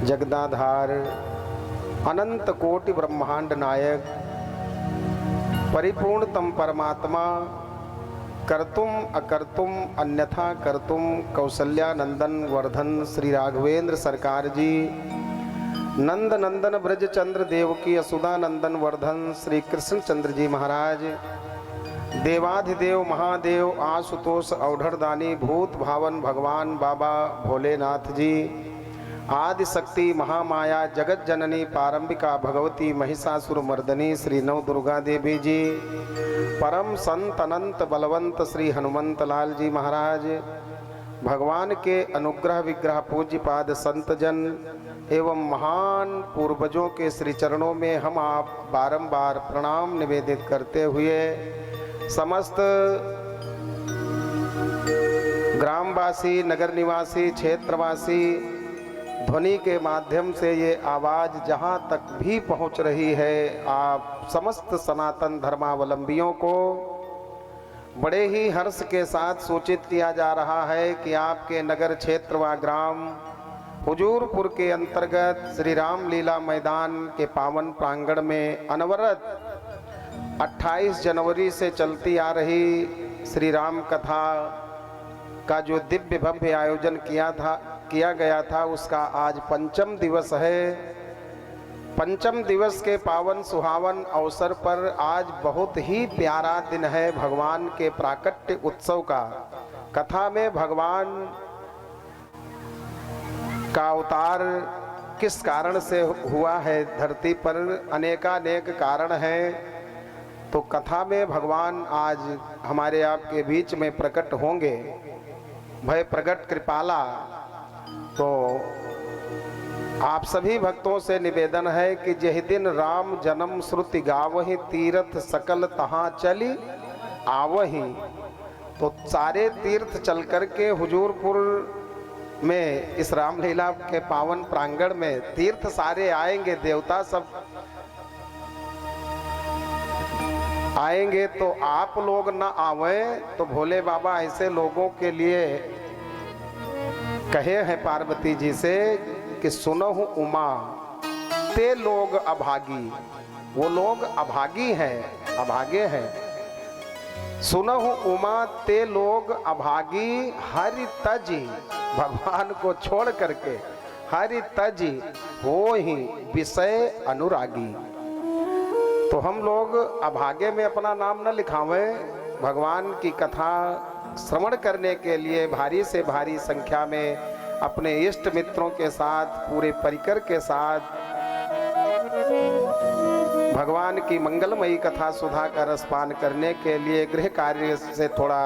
जगदाधार अनंत कोटि ब्रह्मांड नायक परिपूर्णतम परमात्मा कर्तुम अकर्तुम अन्यथा कर्तुम कौसल्यानंदन वर्धन श्री राघवेंद्र सरकार जी, नंद नंदन ब्रज चंद्र देव की असुदा नंदन वर्धन श्री कृष्ण चंद्र जी महाराज, देवाधिदेव महादेव आशुतोष औढ़रदानी भूत भावन भगवान बाबा भोलेनाथ जी, आदि शक्ति महामाया जगत जननी पारंबिका भगवती महिषासुर मर्दनी श्री नव दुर्गा देवी जी, परम संत अनंत बलवंत श्री हनुमंत लाल जी महाराज, भगवान के अनुग्रह विग्रह पूज्य पाद संत जन एवं महान पूर्वजों के श्री चरणों में हम आप बारंबार प्रणाम निवेदित करते हुए समस्त ग्रामवासी, नगर निवासी, क्षेत्रवासी ध्वनि के माध्यम से ये आवाज़ जहाँ तक भी पहुँच रही है, आप समस्त सनातन धर्मावलंबियों को बड़े ही हर्ष के साथ सूचित किया जा रहा है कि आपके नगर क्षेत्र व ग्राम हुजूरपुर के अंतर्गत श्री राम लीला मैदान के पावन प्रांगण में अनवरत 28 जनवरी से चलती आ रही श्री राम कथा का जो दिव्य भव्य आयोजन किया गया था, उसका आज पंचम दिवस है। पंचम दिवस के पावन सुहावन अवसर पर आज बहुत ही प्यारा दिन है भगवान के प्राकट्य उत्सव का। कथा में भगवान का अवतार किस कारण से हुआ है धरती पर, अनेकानेक कारण हैं। तो कथा में भगवान आज हमारे आपके बीच में प्रकट होंगे। भय प्रकट कृपाला। तो आप सभी भक्तों से निवेदन है कि जह दिन राम जन्म श्रुति गावहि, तीर्थ सकल तहाँ चली आवहि। तो सारे तीर्थ चल करके हुजूरपुर में इस रामलीला के पावन प्रांगण में तीर्थ सारे आएंगे, देवता सब आएंगे। तो आप लोग न आवे तो भोले बाबा ऐसे लोगों के लिए कहे हैं पार्वती जी से कि सुनहु उमा ते लोग अभागी। वो लोग अभागी हैं, अभागे हैं। सुनहु उमा ते लोग अभागी, हरि तजी, भगवान को छोड़ करके हरि तजी हो ही विषय अनुरागी। तो हम लोग अभागे में अपना नाम न लिखावें, भगवान की कथा श्रवण करने के लिए भारी से भारी संख्या में अपने इष्ट मित्रों के साथ, पूरे परिकर के साथ भगवान की मंगलमयी कथा सुधा का रसपान करने के लिए गृह कार्य से थोड़ा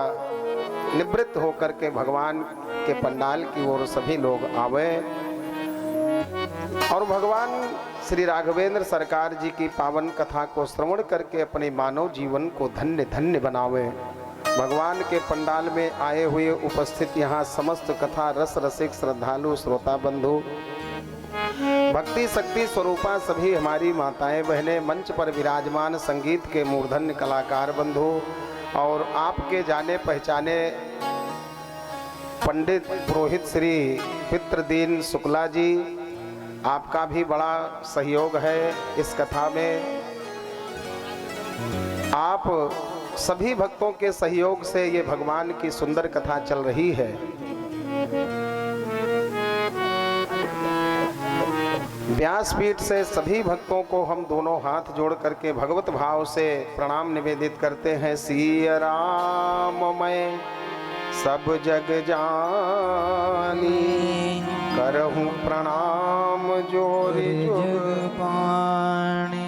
निवृत्त होकर के भगवान के पंडाल की ओर सभी लोग आवे और भगवान श्री राघवेंद्र सरकार जी की पावन कथा को श्रवण करके अपने मानव जीवन को धन्य धन्य बनावे। भगवान के पंडाल में आए हुए उपस्थित यहाँ समस्त कथा रस रसिक श्रद्धालु श्रोता बंधु, भक्ति शक्ति स्वरूपा सभी हमारी माताएं बहनें, मंच पर विराजमान संगीत के मूर्धन्य कलाकार बंधु और आपके जाने पहचाने पंडित पुरोहित श्री पितृदीन शुक्ला जी, आपका भी बड़ा सहयोग है इस कथा में। आप सभी भक्तों के सहयोग से ये भगवान की सुंदर कथा चल रही है। व्यासपीठ से सभी भक्तों को हम दोनों हाथ जोड़ करके भगवत भाव से प्रणाम निवेदित करते हैं। सिया राम मैं सब जग जानी, करहूँ प्रणाम जोरि जुग पाणी।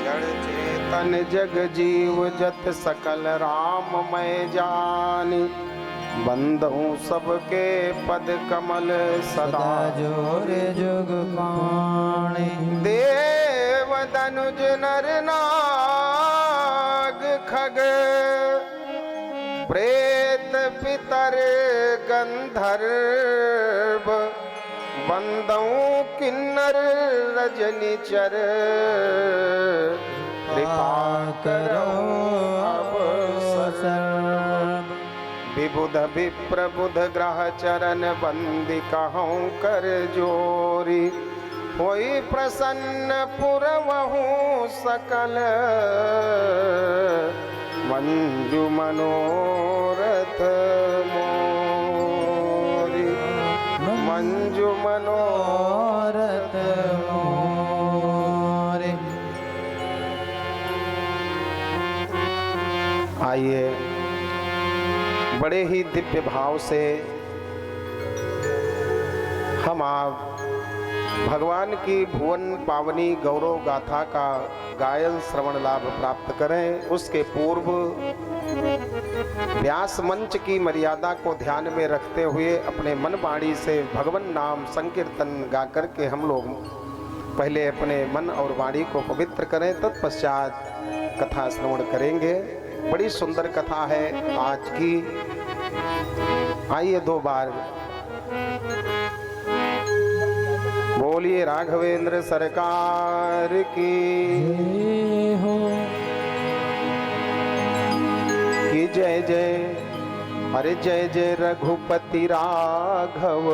जड़ चेतन जग जीव जत सकल राम मैं जानी, बंदहूँ सबके पद कमल सदा जोरे जुग पाणी। देव दनुज नर नाग खग, प्रेत पितर गंधर्व, बंदऊ किन्नर रजनीचर, कृपा करो अब विबुध विप्रबुध ग्रह चरण बंदी कहूँ कर जोरी होई प्रसन्न पुरवहु सकल मंजू मनोरथ मोरी मंजू मनोरथ मोरे। आइए बड़े ही दिव्य भाव से हम आप भगवान की भुवन पावनी गौरव गाथा का गायन श्रवण लाभ प्राप्त करें। उसके पूर्व व्यास मंच की मर्यादा को ध्यान में रखते हुए अपने मन वाणी से भगवान नाम संकीर्तन गा करके हम लोग पहले अपने मन और वाणी को पवित्र करें, तत्पश्चात कथा श्रवण करेंगे। बड़ी सुंदर कथा है आज की। आइए दो बार बोलिए राघवेंद्र सरकार की हो कि जय जय। अरे जय जय रघुपति राघव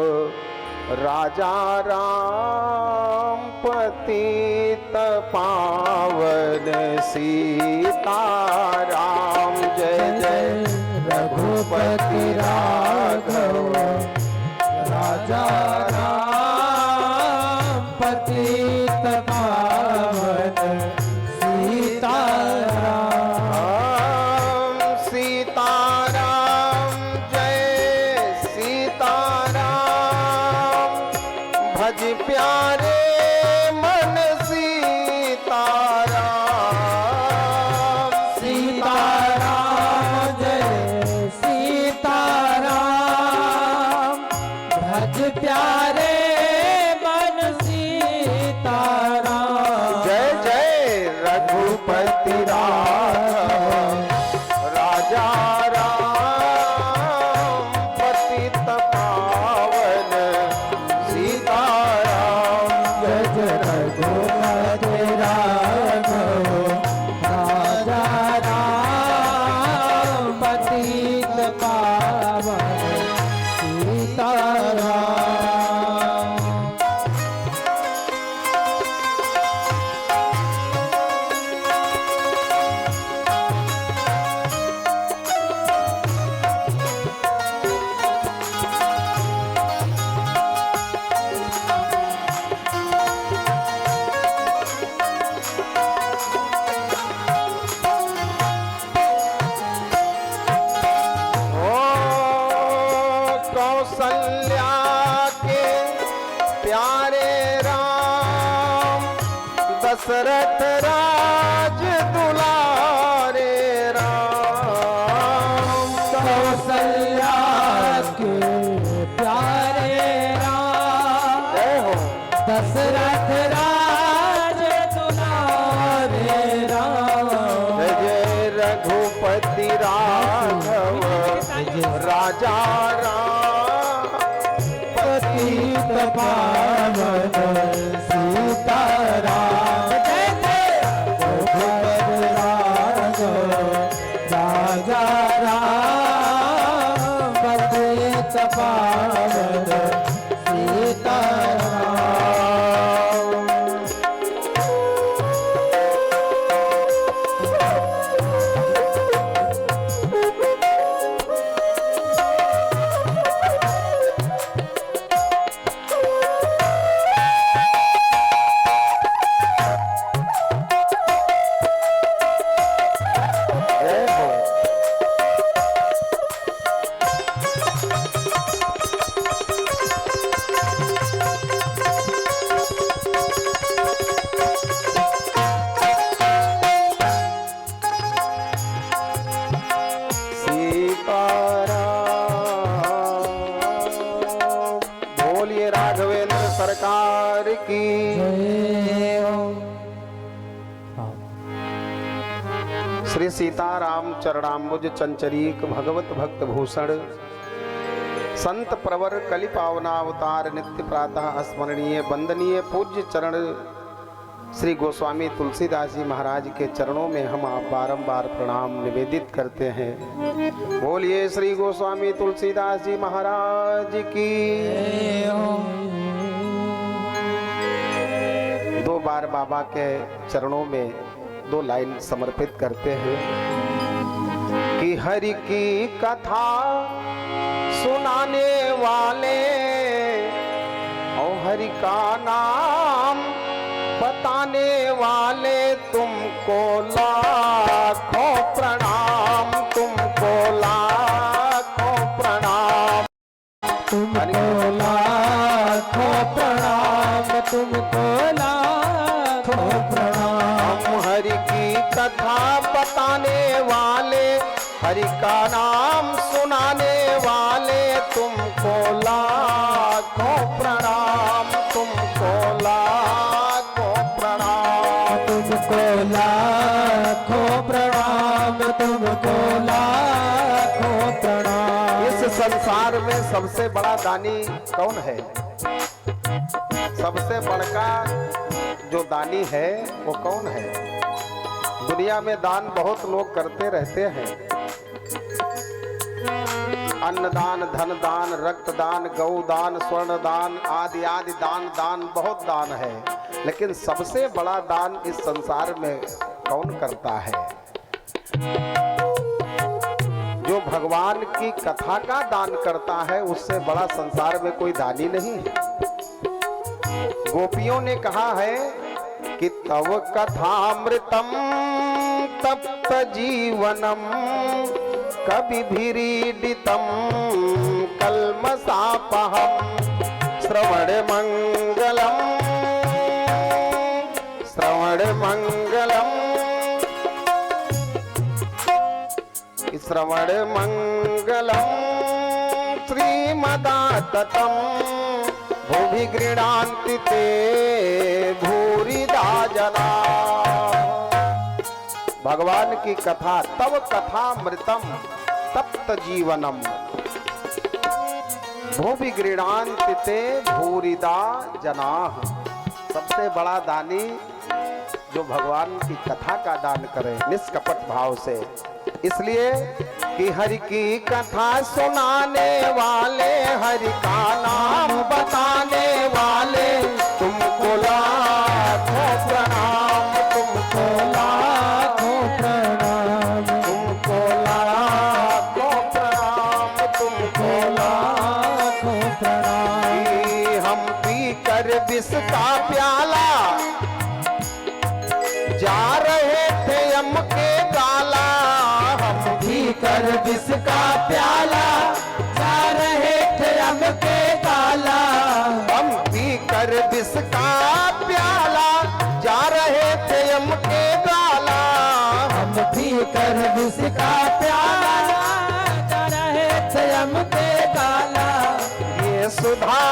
राजा राम पतित पावन सीताराम। जय जय रघुपति राघव राजा राम पतित पावन सीताराम। सीताराम जय सीताराम भज प्यारे मन सीताराम। सीताराम जय सीताराम भज प्यारे मन सीताराम। जय जय रघुपति राघव राजा राम पतित पावन सीताराम। जय जय रघुपति राघव राजा राम पतित पावन सीताराम। कौशल्या के प्यारे राम दशरथ राज दुलारे राम। कौशल्या के प्यारे राम जय हो। दशरथ राज दुलारे राम। जय जय रघुपति राघव राजा राम पतित पावन सीताराम। जय जय रघुपति राघव राजा राम पतित पावन सीताराम। जय हो। सीताराम बोलिए राघवेंद्र सरकार की। जय हो। श्री सीताराम चरणाम्बुज चंचरीक भगवत भक्त भूषण संत प्रवर कलि पावनावतार नित्य प्रातः स्मरणीय वंदनीय पूज्य चरण श्री गोस्वामी तुलसीदास जी महाराज के चरणों में हम आप बारंबार प्रणाम निवेदित करते हैं। बोलिए श्री गोस्वामी तुलसीदास जी महाराज की। दो बार बाबा के चरणों में 2 लाइन समर्पित करते हैं कि हरि की कथा सुनाने वाले और हरि का नाम बताने वाले तुमको लाखों प्रणाम, तुमको लाखों प्रणाम, तुमको लाखों प्रणाम, तुमको लाखों प्रणाम। हम हरि की कथा बताने वाले, हरि का नाम सुनाने वाले तुमको लाखों प्रणाम, तुमको लाखों प्रणाम, तुमको लाखों प्रणाम, तुमको लाखों प्रणाम। इस संसार में सबसे बड़ा दानी कौन है? सबसे बड़का जो दानी है वो कौन है? दुनिया में दान बहुत लोग करते रहते हैं, अन्नदान, धन दान, रक्त दान, गौ दान, स्वर्ण दान, आदि आदि दान, दान बहुत दान है, लेकिन सबसे बड़ा दान इस संसार में कौन करता है? जो भगवान की कथा का दान करता है, उससे बड़ा संसार में कोई दानी नहीं है। गोपियों ने कहा है कि तव कथामृतम तप्त जीवनम कविभिरीडितम कल्मषापहम् श्रवण मंगलम, श्रवण मंगलम, श्रवण मंगलम श्रीमदाततम भुवि गृह्णान्ति ते भूरिदा जना। भगवान की कथा, तव कथामृतम तप्त जीवनम भुवि गृह्णान्ति ते भूरिदा जनाः। सबसे बड़ा दानी जो भगवान की कथा का दान करे निष्कपट भाव से, इसलिए कि हरि की कथा सुनाने वाले, हरि का नाम बताने वाले तुमको लाखों प्रणाम, तुमको लाखों प्रणाम, तुमको लाखों प्रणाम, तुमको लाखों प्रणाम। हम पी कर विष का प्याला जा रहे थे यम के गाला, हम पी कर विष का प्याला जा रहे थे यम के गाला। हम पी कर विष का प्याला जा रहे थे यम के गाला। हम पी कर विष का प्याला जा रहे थे यम के गाला। ये सुधा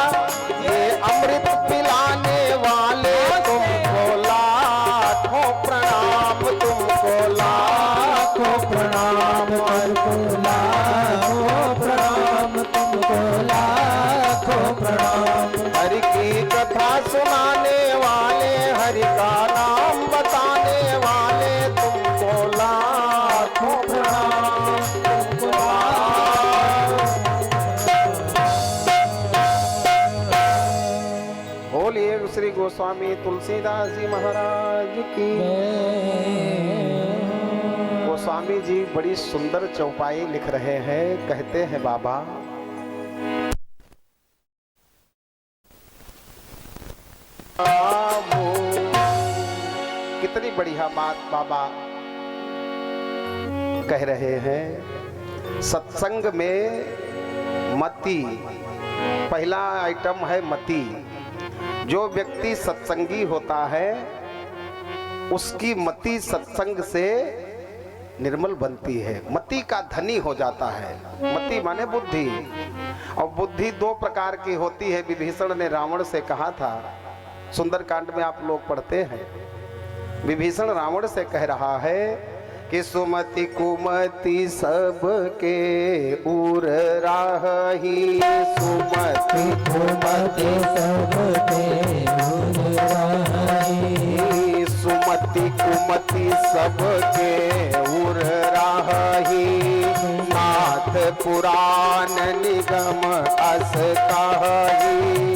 ये अमृत पिलाने वाले तुमको लाखों प्रणाम, तुमको लाखों प्रणाम, तुमको लाखों प्रणाम, तुमको लाखों प्रणाम। हरि की कथा सुनाने वाले, हरि का नाम बताने वाले तुमको लाखों प्रणाम, तुमको बोलिए श्री गोस्वामी तुलसीदास जी महाराज की। गोस्वामी जी बड़ी सुंदर चौपाई लिख रहे हैं। कहते हैं बाबा, कितनी बढ़िया बात बाबा कह रहे हैं। सत्संग में मति, पहला आइटम है मति। जो व्यक्ति सत्संगी होता है उसकी मति सत्संग से निर्मल बनती है, मति का धनी हो जाता है। मति माने बुद्धि, और बुद्धि 2 प्रकार की होती है। विभीषण ने रावण से कहा था, सुंदरकांड में आप लोग पढ़ते हैं। विभीषण रावण से कह रहा है कि सुमति कुमति सबके उर राही, सुमति कुमति सबके उर राही। सुमति सबके उर राही, नाथ पुराण निगम अस कही,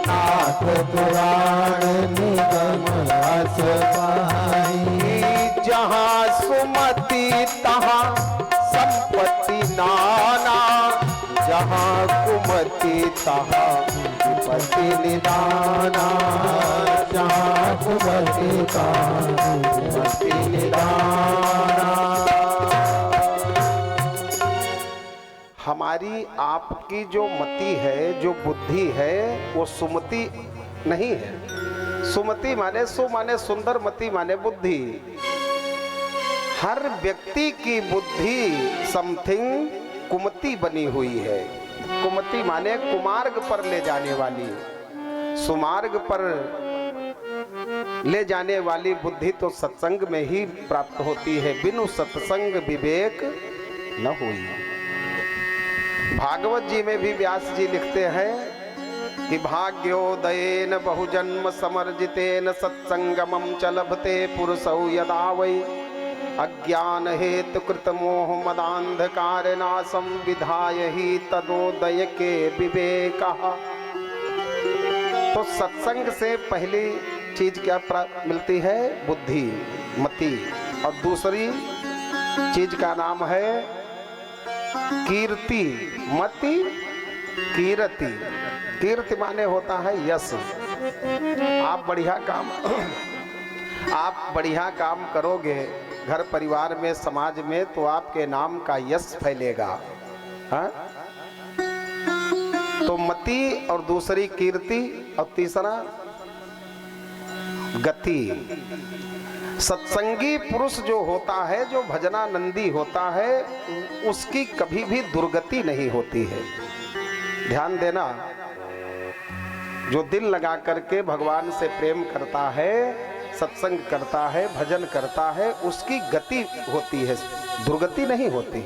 नाथ पुराण निगम अस पाई। जहाँ सुमति तहाँ संपत्ति नाना, जहाँ कुमति तहाँ विपत्ति निदाना, जहाँ कुमति तहाँ विपत्ति निदाना। हमारी आपकी जो मति है, जो बुद्धि है, वो सुमति नहीं है। सुमति माने माने सुंदर, मति माने बुद्धि। हर व्यक्ति की बुद्धि समथिंग कुमति बनी हुई है। कुमति माने कुमार्ग पर ले जाने वाली, सुमार्ग पर ले जाने वाली बुद्धि तो सत्संग में ही प्राप्त होती है। बिनु सत्संग विवेक न हुई। भागवत जी में भी व्यास जी लिखते हैं कि भाग्योदयेन बहुजन्म समर्जितेन सत्संगमं च लभते पुरुषौ यदा वै, अज्ञान हेतु कृत मोह मदांधकार नाशम विधाय ही तदोदय के विवेकः। तो सत्संग से पहली चीज क्या मिलती है? बुद्धि, मति। और दूसरी चीज का नाम है कीर्ति। मति कीर्ति। कीर्ति माने होता है यश। आप बढ़िया काम करोगे घर परिवार में, समाज में, तो आपके नाम का यश फैलेगा। हाँ? तो मति और दूसरी कीर्ति और तीसरा गति। सत्संगी पुरुष जो होता है, जो भजनानंदी होता है, उसकी कभी भी दुर्गति नहीं होती है। ध्यान देना, जो दिल लगा करके भगवान से प्रेम करता है, सत्संग करता है, भजन करता है, उसकी गति होती है, दुर्गति नहीं होती।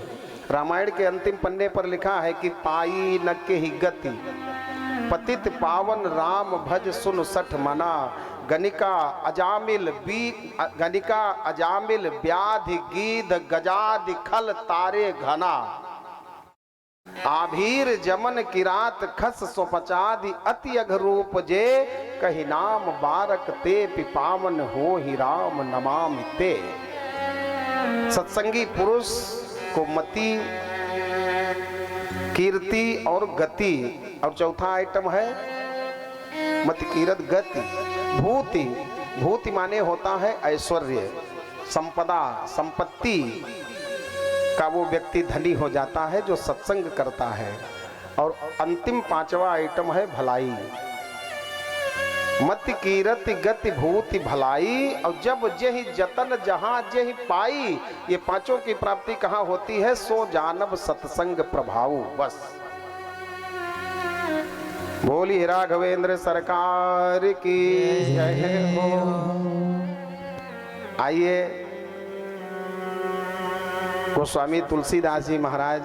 रामायण के अंतिम पन्ने पर लिखा है कि पाई न के ही गति, पतित पावन राम भज सुन सठ मना, गनिका अजामिल व्याधि गीध गजादि खल तारे घना, आभीर जमन किरात खस सोपचादि अति अघरूप जे, कही नाम बारक ते पिपावन हो ही राम नमामि ते। सत्संगी पुरुष को मति, कीर्ति और गति। और चौथा आइटम है मति, कीरत, गति। भूति। भूति माने होता है ऐश्वर्य, संपदा, संपत्ति का वो व्यक्ति धनी हो जाता है जो सत्संग करता है। और अंतिम पांचवा आइटम है भलाई। मति, कीरति, गति, भूति, भलाई। और जब जेहि जतन जहां जेहि पाई, ये पांचों की प्राप्ति कहां होती है? सो जानब सत्संग प्रभाव। बस बोलिए राघवेंद्र सरकार की जय हो। आइए गोस्वामी तुलसीदास जी महाराज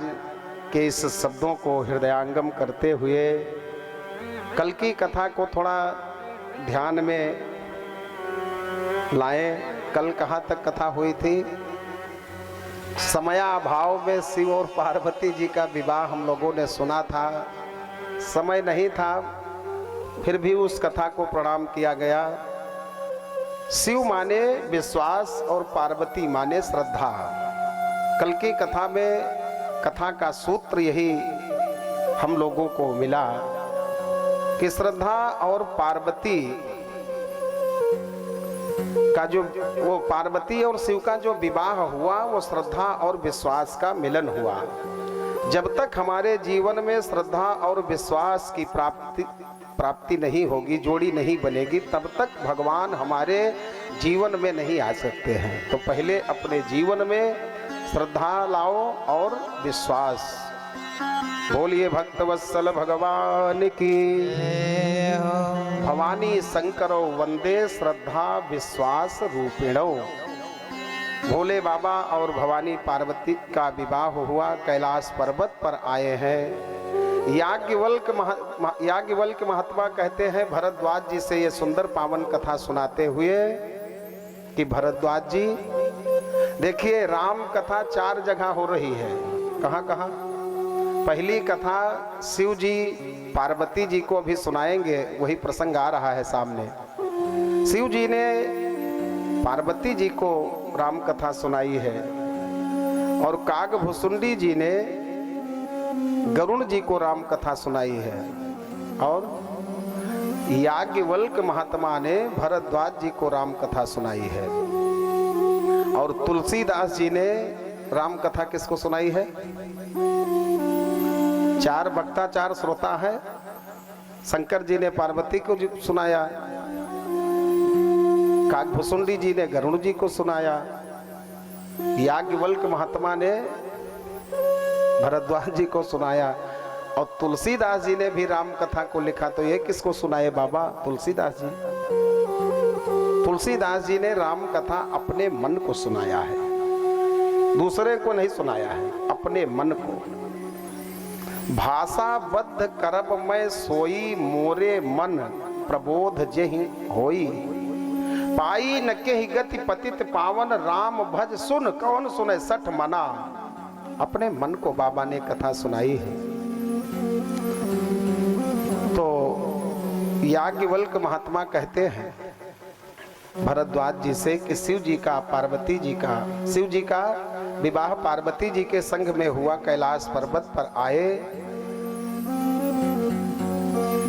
के इस शब्दों को हृदयांगम करते हुए कल की कथा को थोड़ा ध्यान में लाएं। कल कहाँ तक कथा हुई थी? समयाभाव में शिव और पार्वती जी का विवाह हम लोगों ने सुना था। समय नहीं था, फिर भी उस कथा को प्रणाम किया गया। शिव माने विश्वास और पार्वती माने श्रद्धा। कल की कथा में कथा का सूत्र यही हम लोगों को मिला कि श्रद्धा और पार्वती का जो वो पार्वती और शिव का जो विवाह हुआ, वो श्रद्धा और विश्वास का मिलन हुआ। जब तक हमारे जीवन में श्रद्धा और विश्वास की प्राप्ति नहीं होगी, जोड़ी नहीं बनेगी, तब तक भगवान हमारे जीवन में नहीं आ सकते हैं। तो पहले अपने जीवन में श्रद्धा लाओ और विश्वास। बोलिए भक्तवत्सल भगवान की। भवानी शंकरो वंदे श्रद्धा विश्वास रूपिणो। भोले बाबा और भवानी पार्वती का विवाह हुआ, कैलाश पर्वत पर आए हैं। याज्ञवल्क्य महात्मा कहते हैं भरद्वाज जी से ये सुंदर पावन कथा सुनाते हुए कि भरद्वाज जी देखिए, राम कथा 4 जगह हो रही है। कहाँ कहाँ? पहली कथा शिव जी पार्वती जी को अभी सुनाएंगे, वही प्रसंग आ रहा है सामने। शिव जी ने पार्वती जी को राम कथा सुनाई है और कागभुसुंडी जी ने गरुण जी को राम कथा सुनाई है और याज्ञवल्क्य महात्मा ने भरद्वाज जी को राम कथा सुनाई है और तुलसीदास जी ने राम कथा किसको सुनाई है? 4 वक्ता 4 श्रोता है। शंकर जी ने पार्वती को सुनाया, कागभुसुंडी जी ने गरुण जी को सुनाया, याज्ञवल्क्य महात्मा ने भरद्वाज जी को सुनाया और तुलसीदास जी ने भी राम कथा को लिखा। तो ये किसको सुनाए बाबा? तुलसीदास जी। तुलसीदास जी ने राम कथा अपने मन को सुनाया है, दूसरे को नहीं सुनाया है, अपने मन को। भाषा बद्ध करब मैं सोई, मोरे मन प्रबोध जेहि होई। पाई न केहि गति पतित पावन, राम भज सुन कौन सुने सठ मना। अपने मन को बाबा ने कथा सुनाई है। तो याज्ञवल्क्य महात्मा कहते हैं भरद्वाज जी से कि शिव जी का पार्वती जी का, शिव जी का विवाह पार्वती जी के संग में हुआ। कैलाश पर्वत पर आए,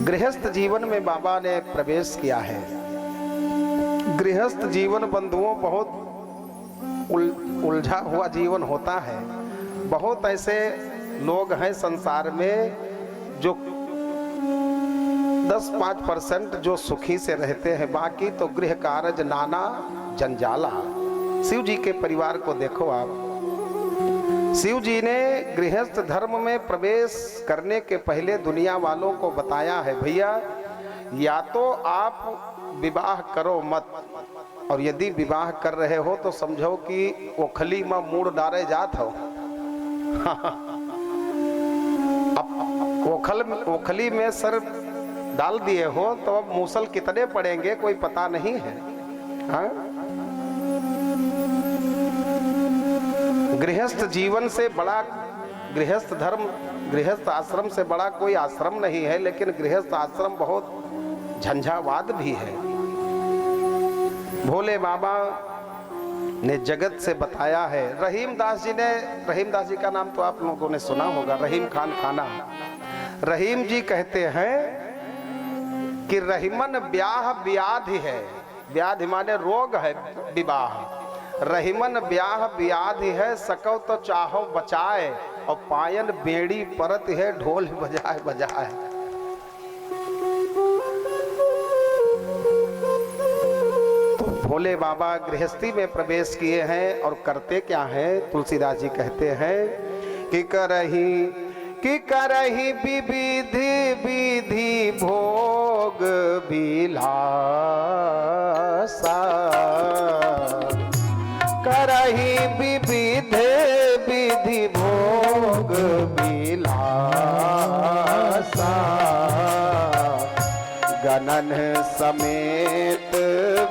गृहस्थ जीवन में बाबा ने प्रवेश किया है। गृहस्थ जीवन बंधुओं बहुत उलझा हुआ जीवन होता है। बहुत ऐसे लोग हैं संसार में जो 10-5% जो सुखी से रहते हैं, बाकी तो गृह कारज नाना जंजाला। शिव जी के परिवार को देखो आप। शिव जी ने गृहस्थ धर्म में प्रवेश करने के पहले दुनिया वालों को बताया है, भैया या तो आप विवाह करो मत, और यदि विवाह कर रहे हो तो समझो कि ओखली में मूड़ डारे जात हो। अब ओखली में सर डाल दिए हो तो अब मूसल कितने पड़ेंगे कोई पता नहीं है। हाँ? गृहस्थ जीवन से बड़ा गृहस्थ धर्म, गृहस्थ आश्रम से बड़ा कोई आश्रम नहीं है, लेकिन गृहस्थ आश्रम बहुत झंझावाद भी है। भोले बाबा ने जगत से बताया है। रहीमदास जी का नाम तो आप लोगों ने सुना होगा, रहीम खान खाना। रहीम जी कहते हैं कि रहीमन ब्याह व्याधि है, व्याधि माने रोग है, विवाह। रहीमन ब्याह व्याधि है, सको तो चाहो बचाए, और पायन बेड़ी परत है, ढोल बजाए बजाए। तो भोले बाबा गृहस्थी में प्रवेश किए हैं और करते क्या है? तुलसीदास जी कहते हैं कि करही विविधि विधि भोग विलासा, करही विविध विधि भोग विलासा, गणन समेत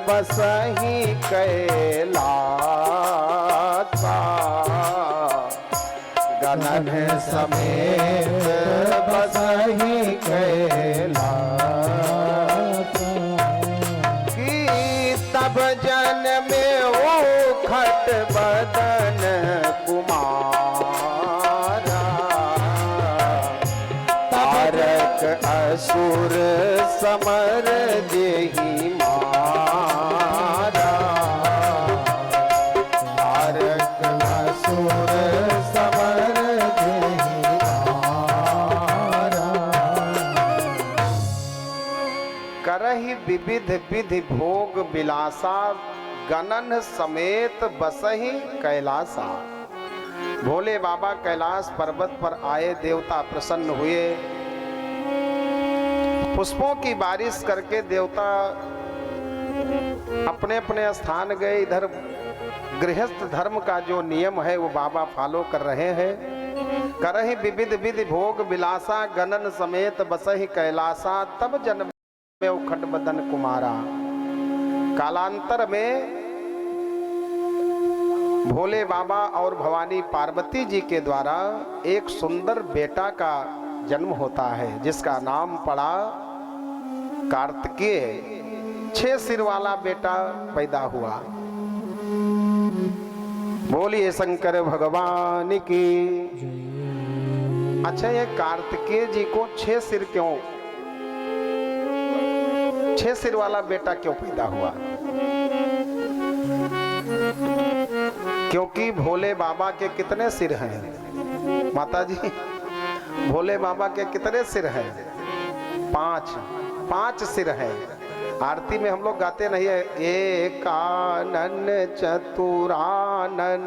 बसहि कैलासा, गणन समेत बसहि कैलासा। कि तब जन्मे खट बदन कुमारा, तारक असुर समर देहि मारा, तारक असुर समर देहि मारा। करहि विविध विधि भोग विलासा, गणन समेत बसहि कैलासा। भोले बाबा कैलाश पर्वत पर आए, देवता प्रसन्न हुए, पुष्पों की बारिश करके देवता अपने अपने स्थान गए। इधर गृहस्थ धर्म का जो नियम है वो बाबा फॉलो कर रहे हैं। करहि विविध विधि भोग विलासा, गणन समेत बसहि कैलासा, तब जन्म में उखट बदन कुमारा। कालांतर में भोले बाबा और भवानी पार्वती जी के द्वारा एक सुंदर बेटा का जन्म होता है, जिसका नाम पड़ा कार्तिकेय। 6 सिर वाला बेटा पैदा हुआ। बोलिए शंकर भगवान की। अच्छा, ये कार्तिकेय जी को 6 सिर क्यों, 6 सिर वाला बेटा क्यों पैदा हुआ? क्योंकि भोले बाबा के कितने सिर हैं माता जी? भोले बाबा के कितने सिर हैं? 5 सिर हैं। आरती में हम लोग गाते नहीं है, एकानन चतुरानन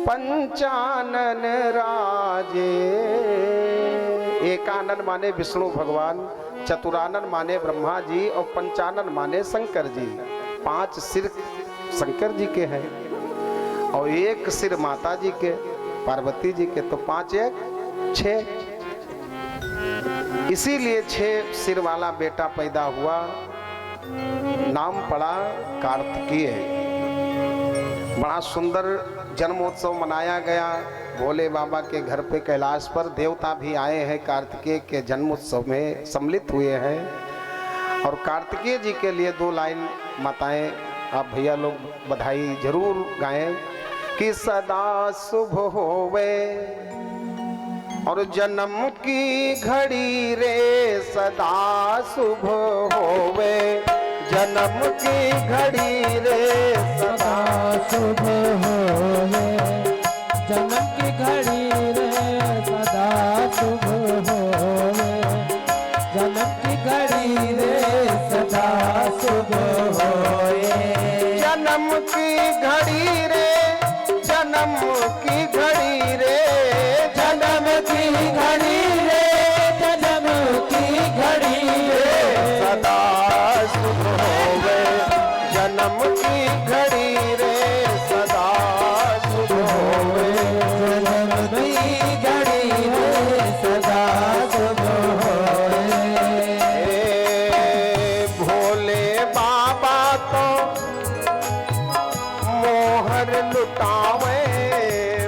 पंचानन राजे। एकानन माने विष्णु भगवान, चतुरानन माने ब्रह्मा जी और पंचानन माने शंकर जी। 5 सिर शंकर जी के हैं और 1 सिर माता जी के, पार्वती जी के, तो 5 1 6। इसीलिए 6 सिर वाला बेटा पैदा हुआ, नाम पड़ा कार्तिकेय। बड़ा सुंदर जन्मोत्सव मनाया गया। भोले बाबा के घर पे कैलाश पर देवता भी आए हैं, कार्तिकेय के जन्मोत्सव में सम्मिलित हुए हैं। और कार्तिकेय जी के लिए 2 लाइन माताएं, आप भैया लोग बधाई जरूर गाएं कि सदा शुभ होवे और जन्म की घड़ी रे सदा शुभ होवे, जन्म की घड़ी रे सदा शुभ होवे, जन्म की घड़ी रे सदा शुभ होवे, जन्म की घड़ी रे सदा शुभ होए। जन्म की घड़ी रे, जन्म की घड़ी रे, जन्म की घड़ी रे, जन्म की घड़ी रे सदा शुभ होवे, जन्म की घड़ी रे सदा शुभ होवे, जन्म की घड़ी रे सदा शुभ होए। भोले बाबा तो मोहर लुटावे,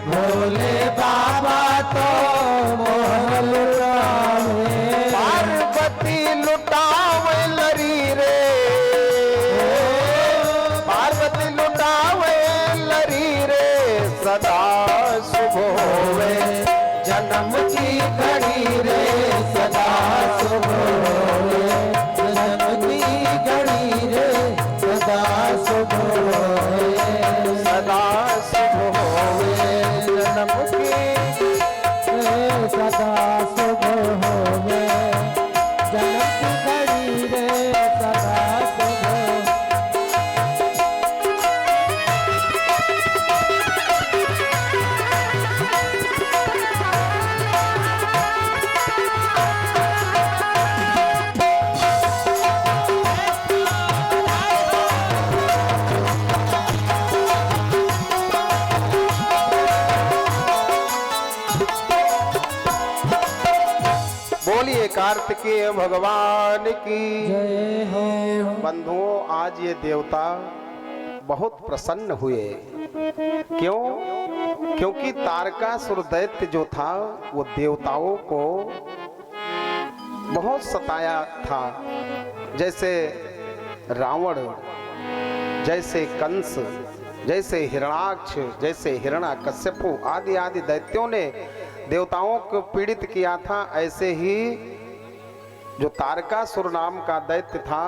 भोले बाबा तो मोहर लुटावे, पार्वती लुटावे लरी रे, पार्वती लुटावे लरी रे सदा शुभ होवे, जन्म की घड़ी रे सदा शुभ होए, जन्म की घड़ी रे सदा शुभ होए, सदा शुभ होवे, जन्म की सदा शुभ होवे, जन्म की घड़ी रे सदा शुभ होवे। बोलिए कार्तिकेय भगवान की। जय हो। बंधुओं, आज ये देवता बहुत प्रसन्न हुए। क्यों? क्योंकि तारकासुर दैत्य जो था वो देवताओं को बहुत सताया था। जैसे रावण, जैसे कंस, जैसे हिरणाक्ष, जैसे हिरण्यकश्यपु आदि आदि दैत्यों ने देवताओं को पीड़ित किया था, ऐसे ही जो तारकासुर नाम का दैत्य था,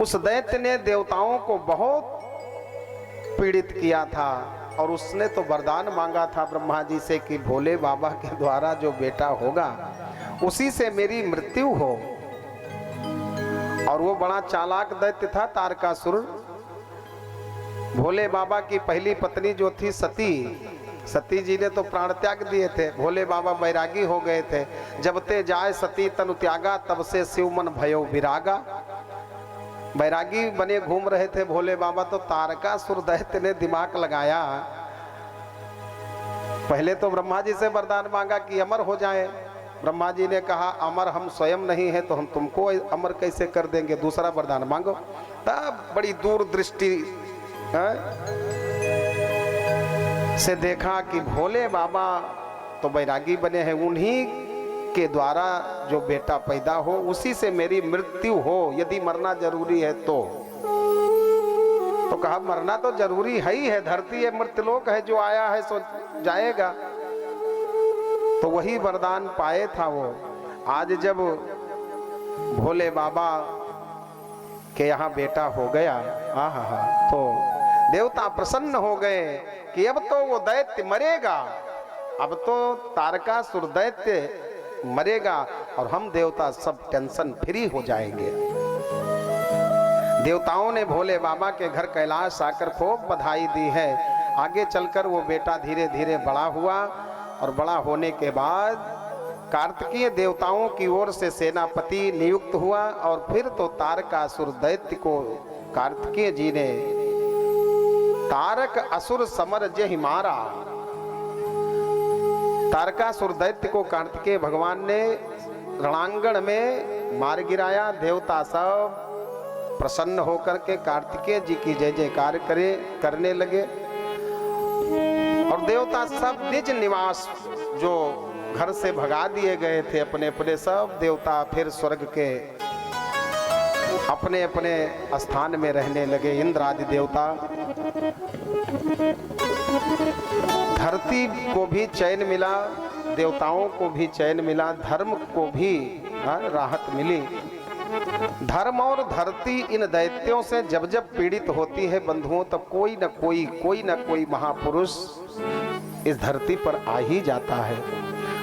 उस दैत्य ने देवताओं को बहुत पीड़ित किया था। और उसने तो वरदान मांगा था ब्रह्मा जी से कि भोले बाबा के द्वारा जो बेटा होगा उसी से मेरी मृत्यु हो। और वो बड़ा चालाक दैत्य था तारकासुर। भोले बाबा की पहली पत्नी जो थी सती, सती जी ने तो प्राण त्याग दिए थे। भोले बाबा बैरागी हो गए थे। जब ते जाए सती तनु त्यागा, तब से शिव मन भयो विरागा। बैरागी बने घूम रहे थे भोले बाबा, तो तारकासुर दैत्य ने दिमाग लगाया। पहले तो ब्रह्मा जी से वरदान मांगा कि अमर हो जाए, ब्रह्मा जी ने कहा अमर हम स्वयं नहीं है तो हम तुमको अमर कैसे कर देंगे, दूसरा वरदान मांगो। तब बड़ी दूरदृष्टि से देखा कि भोले बाबा तो बैरागी बने हैं, उन्हीं के द्वारा जो बेटा पैदा हो उसी से मेरी मृत्यु हो, यदि मरना जरूरी है तो कहा मरना तो जरूरी है ही है, धरती है मृत्यलोक है, जो आया है सो जाएगा। तो वही वरदान पाए था वो। आज जब भोले बाबा के यहाँ बेटा हो गया, तो देवता प्रसन्न हो गए कि अब तो वो दैत्य मरेगा, अब तो तारकासुर दैत्य मरेगा और हम देवता सब टेंशन फ्री हो जाएंगे। देवताओं ने भोले बाबा के घर कैलाश आकर खूब बधाई दी है। आगे चलकर वो बेटा धीरे धीरे बड़ा हुआ और बड़ा होने के बाद कार्तिकीय देवताओं की ओर से सेनापति नियुक्त हुआ और फिर तो तारकासुर दैत्य को कार्तिकीय जी ने तारक असुर समर जहि मारा। तारकासुर दैत्य को कार्तिकेय भगवान ने रणांगण में मार गिराया। देवता सब प्रसन्न होकर के कार्तिकेय जी की जय जयकार करने लगे और देवता सब निज निवास जो घर से भगा दिए गए थे अपने अपने सब देवता फिर स्वर्ग के अपने अपने स्थान में रहने लगे। इंद्र आदि देवता। धरती को भी चैन मिला, देवताओं को भी चैन मिला, धर्म को भी राहत मिली। धर्म और धरती इन दैत्यों से जब जब पीड़ित होती है बंधुओं, तब कोई न कोई महापुरुष इस धरती पर आ ही जाता है।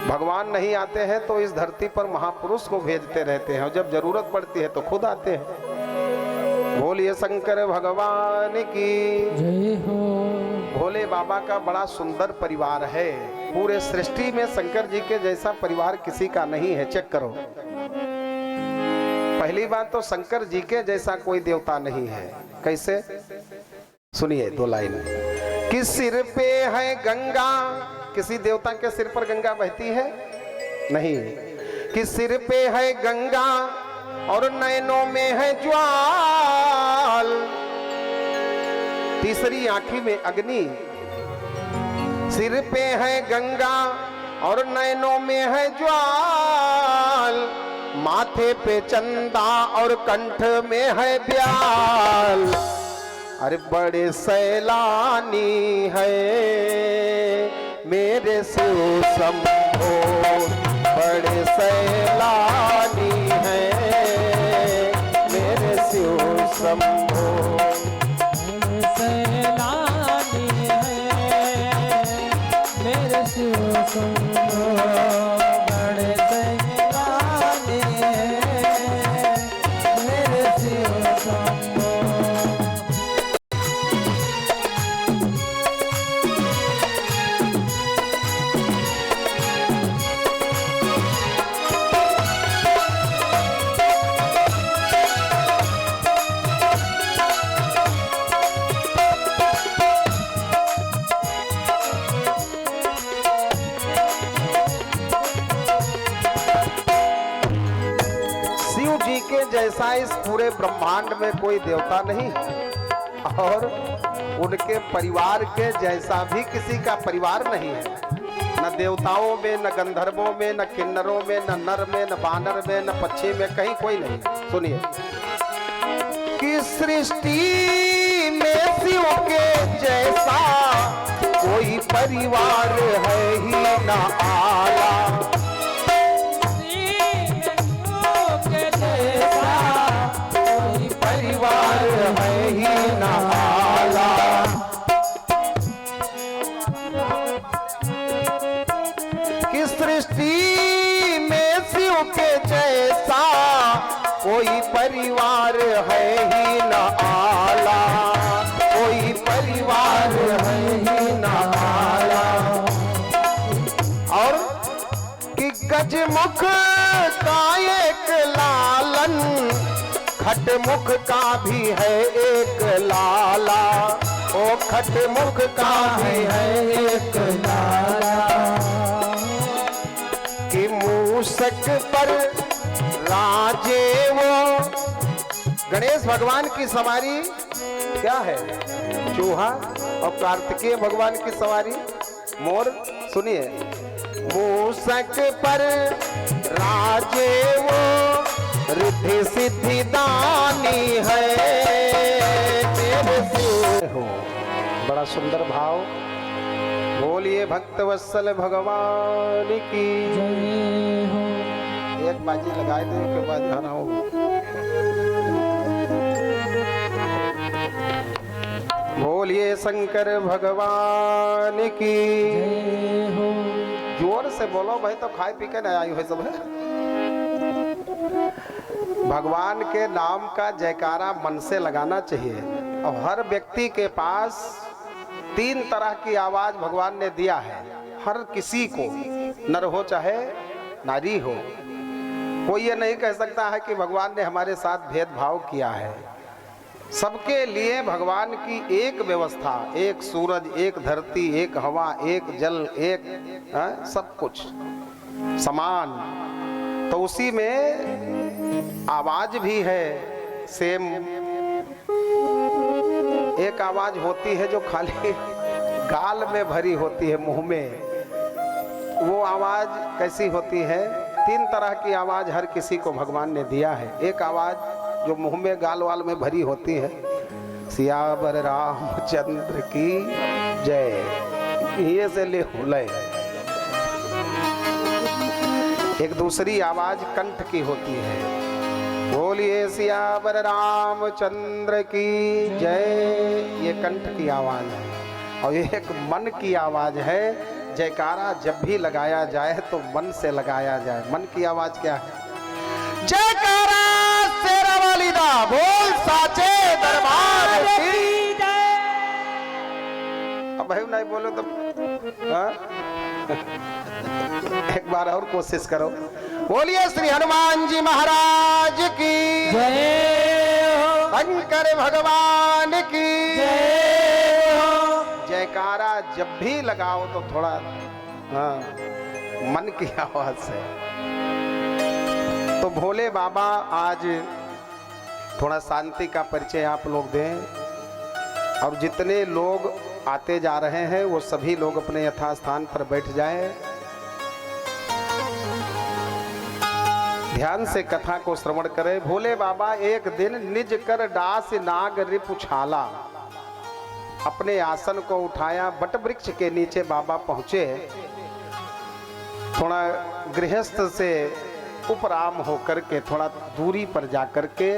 भगवान नहीं आते हैं तो इस धरती पर महापुरुष को भेजते रहते हैं और जब जरूरत पड़ती है तो खुद आते हैं। बोलिए शंकर भगवान की जय हो। भोले बाबा का बड़ा सुंदर परिवार है। पूरे सृष्टि में शंकर जी के जैसा परिवार किसी का नहीं है। चेक करो, पहली बात तो शंकर जी के जैसा कोई देवता नहीं है। कैसे? सुनिए दो लाइन। कि सिर पे है गंगा, किसी देवता के सिर पर गंगा बहती है? नहीं। कि सिर पे है गंगा और नैनों में है ज्वाल, तीसरी आंखी में अग्नि। सिर पे है गंगा और नैनों में है ज्वाल, माथे पे चंदा और कंठ में है ब्याल। अरे बड़े सैलानी है मेरे शिव शंभो, बड़े सैलानी है मेरे शिव शंभो, सैलानी है मेरे शिव शंभो, बड़े सैलानी है मेरे शिव शंभो। जैसा इस पूरे ब्रह्मांड में कोई देवता नहीं और उनके परिवार के जैसा भी किसी का परिवार नहीं है। न देवताओं में, न गंधर्वों में, न किन्नरों में, न नर में, न बानर में, न पक्षी में, कहीं कोई नहीं। सुनिए कि सृष्टि में शिव के जैसा कोई परिवार है ही न आला, परिवार है ही न आला। कि सृष्टि में शिव के जैसा कोई परिवार है ही न आला, कोई परिवार है ही न आला। और कि गजमुख का एक लालन, खटमुख का भी है एक लाला, ओ खटमुख का भी है एक लाला। कि मूस मूषक पर राजे वो। गणेश भगवान की सवारी क्या है? चूहा। और कार्तिकेय भगवान की सवारी मोर। सुनिए, मूषक पर राजे वो, रिद्धि सिद्धि दानी है तेरे से हो। बड़ा सुंदर भाव। बोलिए भक्त वत्सल भगवान की जय हो। एक बाजी लगाए दे के बाद गाना हो। बोलिए शंकर भगवान की जय हो। जोर से बोलो भाई, तो खाए पी के नहीं आई हो सब है। भगवान के नाम का जयकारा मन से लगाना चाहिए। और हर व्यक्ति के पास 3 तरह की आवाज भगवान ने दिया है, हर किसी को, नर हो चाहे नारी हो। कोई ये नहीं कह सकता है कि भगवान ने हमारे साथ भेदभाव किया है। सबके लिए भगवान की एक व्यवस्था, एक सूरज, एक धरती, एक हवा, एक जल, एक सब कुछ समान। तो उसी में आवाज भी है सेम। एक आवाज होती है जो खाली गाल में भरी होती है, मुंह में। वो आवाज कैसी होती है? 3 तरह की आवाज हर किसी को भगवान ने दिया है। एक आवाज जो मुंह में गाल वाल में भरी होती है, सियावर रामचंद्र की जय, ये से ले हुले। एक दूसरी आवाज कंठ की होती है, बोलिए सियावर रामचंद्र की जय, ये कंठ की आवाज है। और एक मन की आवाज है, जयकारा जब भी लगाया जाए तो मन से लगाया जाए। मन की आवाज क्या है? जयकारा शेरा वाली दा बोल साचे दरबार की जय। अब भाई नहीं बोलो तो एक बार और कोशिश करो। बोलिए श्री हनुमान जी महाराज की जय हो। शंकर भगवान की जय हो। जयकारा जब भी लगाओ तो थोड़ा मन की आवाज से। तो भोले बाबा आज थोड़ा शांति का परिचय आप लोग दें। और जितने लोग आते जा रहे हैं वो सभी लोग अपने यथास्थान पर बैठ जाएं। ध्यान से कथा को श्रवण करें। भोले बाबा एक दिन निज कर दास नाग रिपुछाला, अपने आसन को उठाया, बट वृक्ष के नीचे बाबा पहुंचे। थोड़ा गृहस्थ से उपराम होकर के थोड़ा दूरी पर जाकर के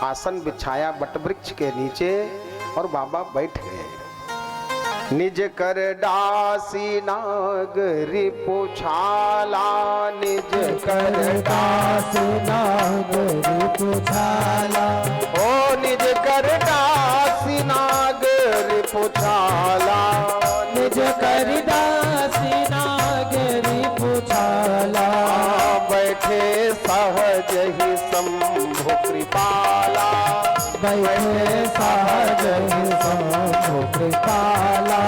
आसन बिछाया बट वृक्ष के नीचे और बाबा बैठ गए। निज कर दासी नाग रिपुछाला, निज कर दास नाग रिपुछाला, ओ निज कर दासी नाग रिपुछाला, निज कर दास नाग रिपुछाला। बैठे सहज ही शंभु कृपाला, बैठे सहज ही शंभु कृपाला,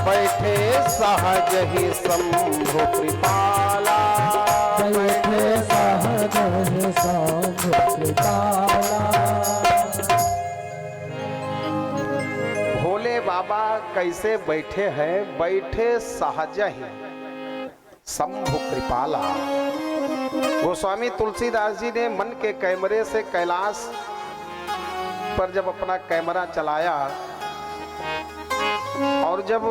बैठे सहज ही शंभु कृपाला, बैठे सहज ही शंभु कृपाला। भोले बाबा कैसे बैठे हैं? बैठे सहज ही शंभु कृपाला। गोस्वामी तुलसीदास जी ने मन के कैमरे से कैलाश पर जब अपना कैमरा चलाया और जब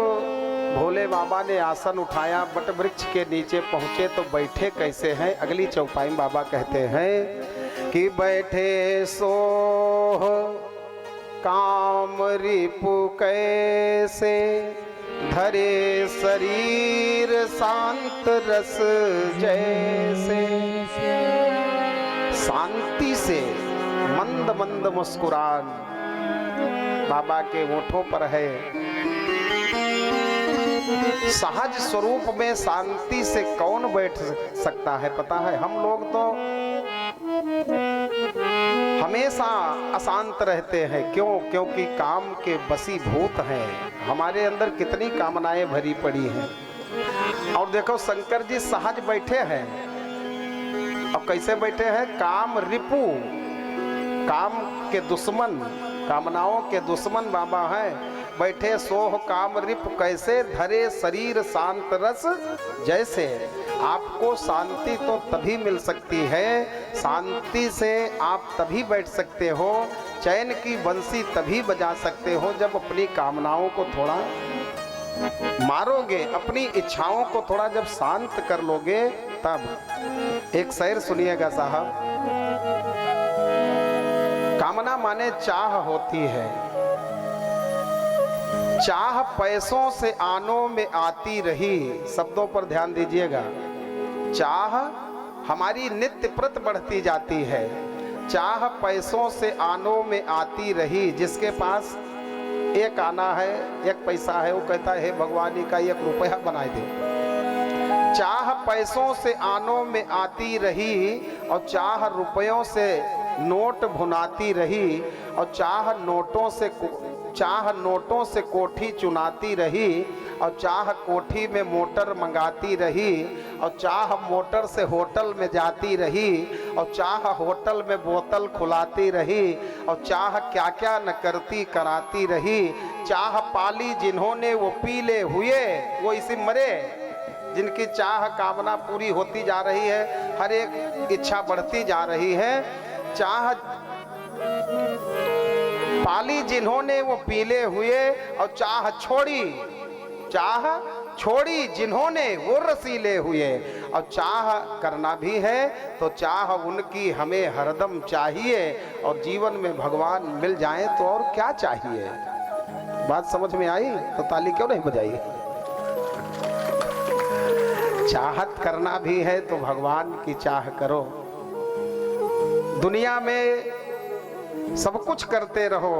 भोले बाबा ने आसन उठाया, बट वृक्ष के नीचे पहुंचे तो बैठे कैसे हैं? अगली चौपाई में बाबा कहते हैं कि बैठे सोह काम रिपु कैसे, धरे शरीर शांत रस जैसे। शांति से मंद मंद मुस्कुरान बाबा के होठों पर है। सहज स्वरूप में शांति से कौन बैठ सकता है? पता है, हम लोग तो हमेशा अशांत रहते हैं। क्यों? क्योंकि काम के वशीभूत हैं। हमारे अंदर कितनी कामनाएं भरी पड़ी हैं। और देखो शंकर जी सहज बैठे हैं, अब कैसे बैठे हैं? काम रिपु, काम के दुश्मन, कामनाओं के दुश्मन बाबा हैं। बैठे सोह काम रिप कैसे, धरे शरीर शांत रस जैसे। आपको शांति तो तभी मिल सकती है, शांति से आप तभी बैठ सकते हो, चैन की बंसी तभी बजा सकते हो जब अपनी कामनाओं को थोड़ा मारोगे, अपनी इच्छाओं को थोड़ा जब शांत कर लोगे तब। एक शेर सुनिएगा साहब। कामना माने चाह होती है, चाह पैसों से आनों में आती रही। शब्दों पर ध्यान दीजिएगा। चाह हमारी नित्य प्रत बढ़ती जाती है, चाह पैसों से आनों में आती रही। जिसके पास एक आना है, एक पैसा है, वो कहता है भगवान का 1 रुपया बना दे। चाह पैसों से आनों में आती रही और चाह रुपयों से नोट भुनाती रही और चाह नोटों से कोठी चुनाती रही और चाह कोठी में मोटर मंगाती रही और चाह मोटर से होटल में जाती रही और चाह होटल में बोतल खुलाती रही और चाह क्या क्या न करती कराती रही। चाह पाली जिन्होंने वो पीले हुए, वो इसी मरे। जिनकी चाह कामना पूरी होती जा रही है, हर एक इच्छा बढ़ती जा रही है। चाह पाली जिन्होंने वो पीले हुए और चाह छोड़ी जिन्होंने वो रसीले हुए। और चाह करना भी है तो चाह उनकी हमें हरदम चाहिए, और जीवन में भगवान मिल जाए तो और क्या चाहिए। बात समझ में आई तो ताली क्यों नहीं बजाई? चाहत करना भी है तो भगवान की चाह करो। दुनिया में सब कुछ करते रहो,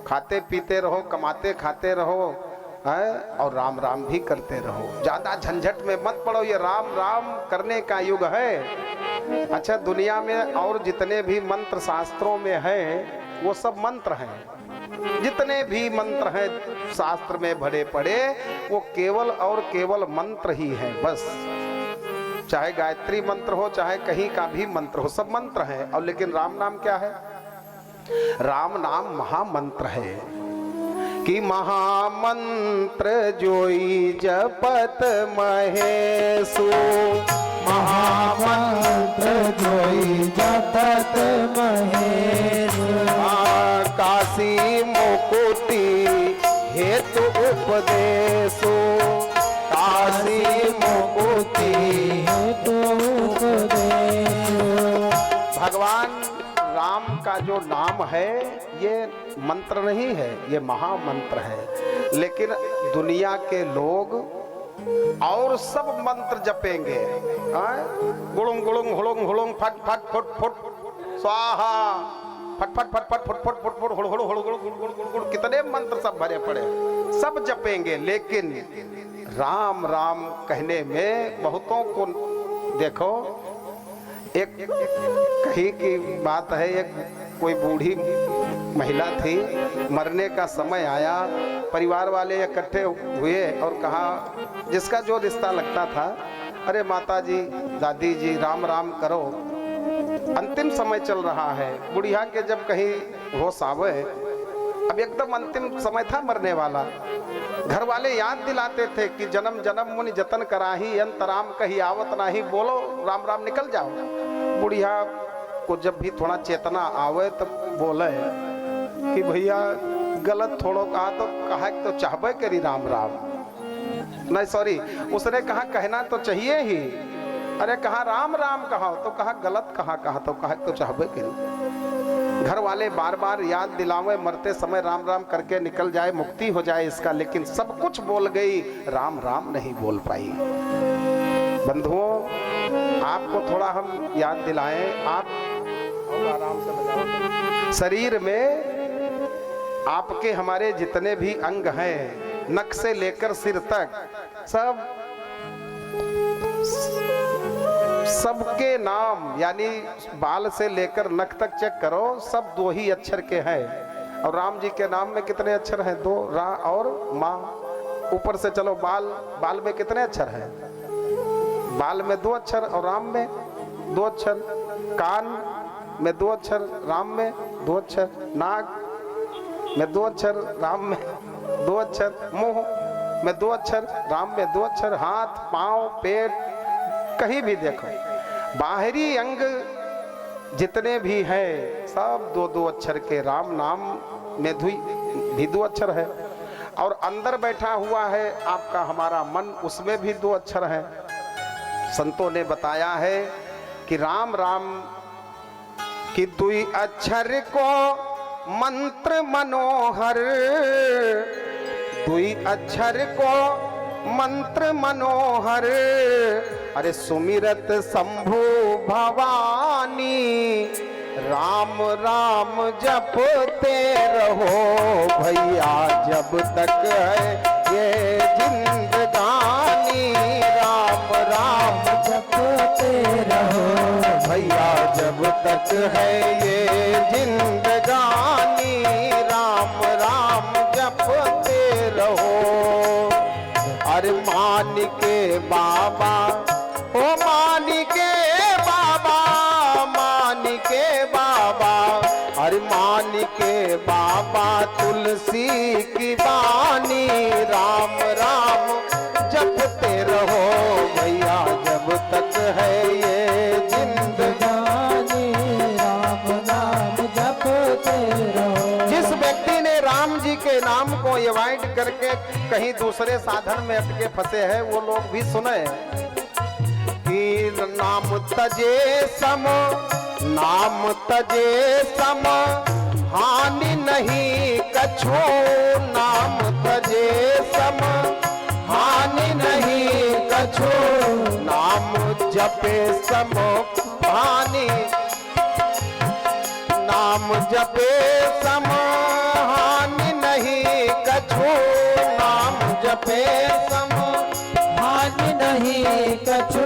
खाते पीते रहो, कमाते खाते रहो, है, और राम राम भी करते रहो। ज्यादा झंझट में मत पड़ो, ये राम राम करने का युग है। अच्छा, दुनिया में और जितने भी मंत्र शास्त्रों में हैं वो सब मंत्र हैं। जितने भी मंत्र हैं शास्त्र में भरे पड़े वो केवल और केवल मंत्र ही है बस। चाहे गायत्री मंत्र हो, चाहे कहीं का भी मंत्र हो, सब मंत्र है। और लेकिन राम नाम क्या है? राम नाम महामंत्र है कि महामंत्र जोई जपत महेशु। महामंत्र जोई जपत महेशु। काशी मुकुति हेतु उपदेशु। काशी मुकुति हेतु उपदेशु। भगवान राम का जो नाम है ये मंत्र नहीं है, ये महामंत्र है। लेकिन दुनिया के लोग और सब मंत्र जपेंगे, गुड़ुंग गुड़ुंग हुड़ुंग हुड़ुंग फट फट फुट फुट स्वाहा, फट फट फट फट फुट फुट फुट फुट हुड़ हुड़ हुड़ हुड़ हुड़ हुड़ हुड़, कितने मंत्र सब भरे पड़े, सब जपेंगे। लेकिन राम राम कहने में बहुतों को देखो, एक कहीं की बात है, एक कोई बूढ़ी महिला थी, मरने का समय आया, परिवार वाले इकट्ठे हुए और कहा, जिसका जो रिश्ता लगता था, अरे माता जी, दादी जी, राम राम करो, अंतिम समय चल रहा है। बुढ़िया के जब कहीं होश आवे, अब एकदम अंतिम समय था मरने वाला, घर वाले याद दिलाते थे कि जन्म जन्म मुनि जतन कराही, अंतराम कही आवत नाही, बोलो राम राम निकल जाओ। बुढ़िया को जब भी थोड़ा चेतना आवे तब बोले कि भैया गलत थोड़ो कहा, तो कहा तो चाहबे करी राम राम, नहीं सॉरी, उसने कहा कहना तो चाहिए ही, अरे कहा राम राम कहा, तो कहा गलत कहा, तो कहा तो चाहबे करी। घर वाले बार बार याद दिलावे, मरते समय राम राम करके निकल जाए, मुक्ति हो जाए इसका, लेकिन सब कुछ बोल गई, राम राम नहीं बोल पाई। बंधुओं, आपको थोड़ा हम याद दिलाएं, आप आराम से बजाओ। शरीर में आपके हमारे जितने भी अंग हैं, नख से लेकर सिर तक, सबके नाम, यानी बाल से लेकर नख तक चेक करो, सब 2 ही अक्षर के हैं। और राम जी के नाम में कितने अक्षर हैं? 2, रा और माँ। ऊपर से चलो, बाल में कितने अक्षर हैं? बाल में 2 अक्षर और राम में 2 अक्षर, कान में 2 अक्षर, राम में 2 अक्षर, नाक में 2 अक्षर, राम में 2 अक्षर, मुंह में 2 अक्षर, राम में 2 अक्षर, हाथ, पांव, पेट, कहीं भी देखो बाहरी अंग जितने भी हैं सब 2-2 अक्षर के, राम नाम में भी 2 अक्षर है। और अंदर बैठा हुआ है आपका हमारा मन, उसमें भी 2 अक्षर हैं। संतों ने बताया है कि राम राम की 2 अक्षर को मंत्र मनोहर, 2 अक्षर को मंत्र मनोहर, अरे सुमिरत शंभु भवानी, राम राम जपते रहो भैया जब तक है ये जिंदगानी, राम राम जपते रहो भैया जब तक है ये जिंदगानी, राम राम जपते रहो। अरे मान के बाबा, ओ मान के बाबा, मान के बाबा, अरे मान के बाबा तुलसी की बानी, राम राम जपते रहो भैया जब तक है ये जिंदगानी, राम नाम जपते रहो। जिस व्यक्ति ने राम जी के नाम को अवॉइड करके कहीं दूसरे साधन में अटके फंसे हैं, वो लोग भी सुने कि नाम तजे सम, नाम तजे सम हानि नहीं कछु, नाम तजे सम हानि नहीं कछु, नाम जपे सम हानि, नाम जपे सम हानि नहीं कछु, नाम जपे सम हानि नहीं कछु,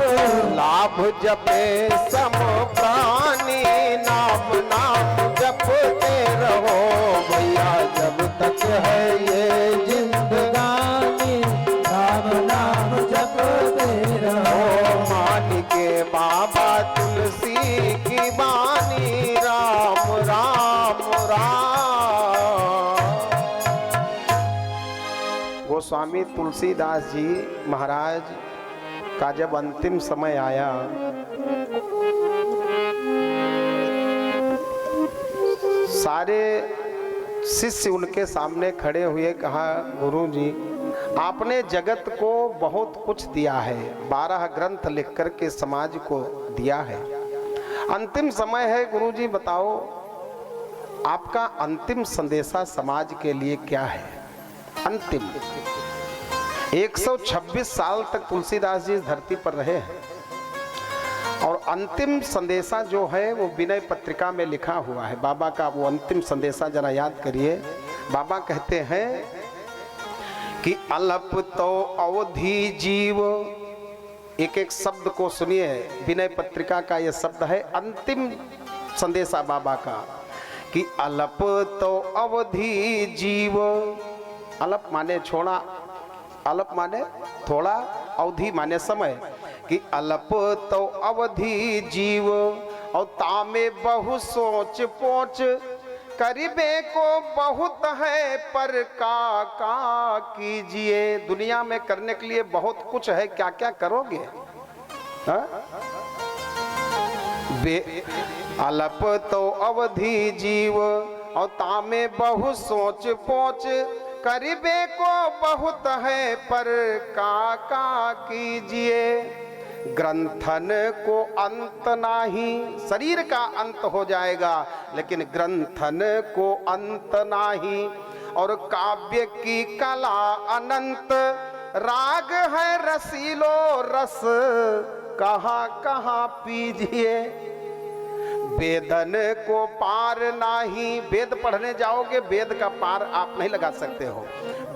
लाभ जपे सम प्राणी, नाम नाम जपते रहो भैया जब तक है ये जिंदगानी, राम नाम जपते रहो। मान के बाबा तुलसी की बानी, राम राम राम। गोस्वामी तुलसीदास जी महाराज का जब अंतिम समय आया, सारे शिष्य उनके सामने खड़े हुए, कहा गुरु जी आपने जगत को बहुत कुछ दिया है, 12 ग्रंथ लिख कर के समाज को दिया है, अंतिम समय है गुरु जी बताओ आपका अंतिम संदेशा समाज के लिए क्या है। अंतिम 126 साल तक तुलसीदास जी इस धरती पर रहे हैं और अंतिम संदेशा जो है वो विनय पत्रिका में लिखा हुआ है। बाबा का वो अंतिम संदेशा जरा याद करिए। बाबा कहते हैं कि अल्प तो अवधि जीव, एक एक शब्द को सुनिए, विनय पत्रिका का ये शब्द है अंतिम संदेशा बाबा का, कि अल्प तो अवधि जीव, अल्प माने छोड़ा, अल्प माने थोड़ा, अवधि माने समय, कि अल्प तो अवधि जीव और तामे बहु सोच पोच, करीबे को बहुत है पर का कीजिए। दुनिया में करने के लिए बहुत कुछ है, क्या क्या करोगे? अल्प तो अवधि जीव और तामे बहु सोच पोच, करीबे को बहुत है पर का कीजिए। ग्रंथन को अंत नाही, शरीर का अंत हो जाएगा लेकिन ग्रंथन को अंत नाही। और काव्य की कला अनंत, राग है रसीलो रस, कहाँ कहाँ पीजिए। वेदन को पार नाही, वेद पढ़ने जाओगे वेद का पार आप नहीं लगा सकते हो।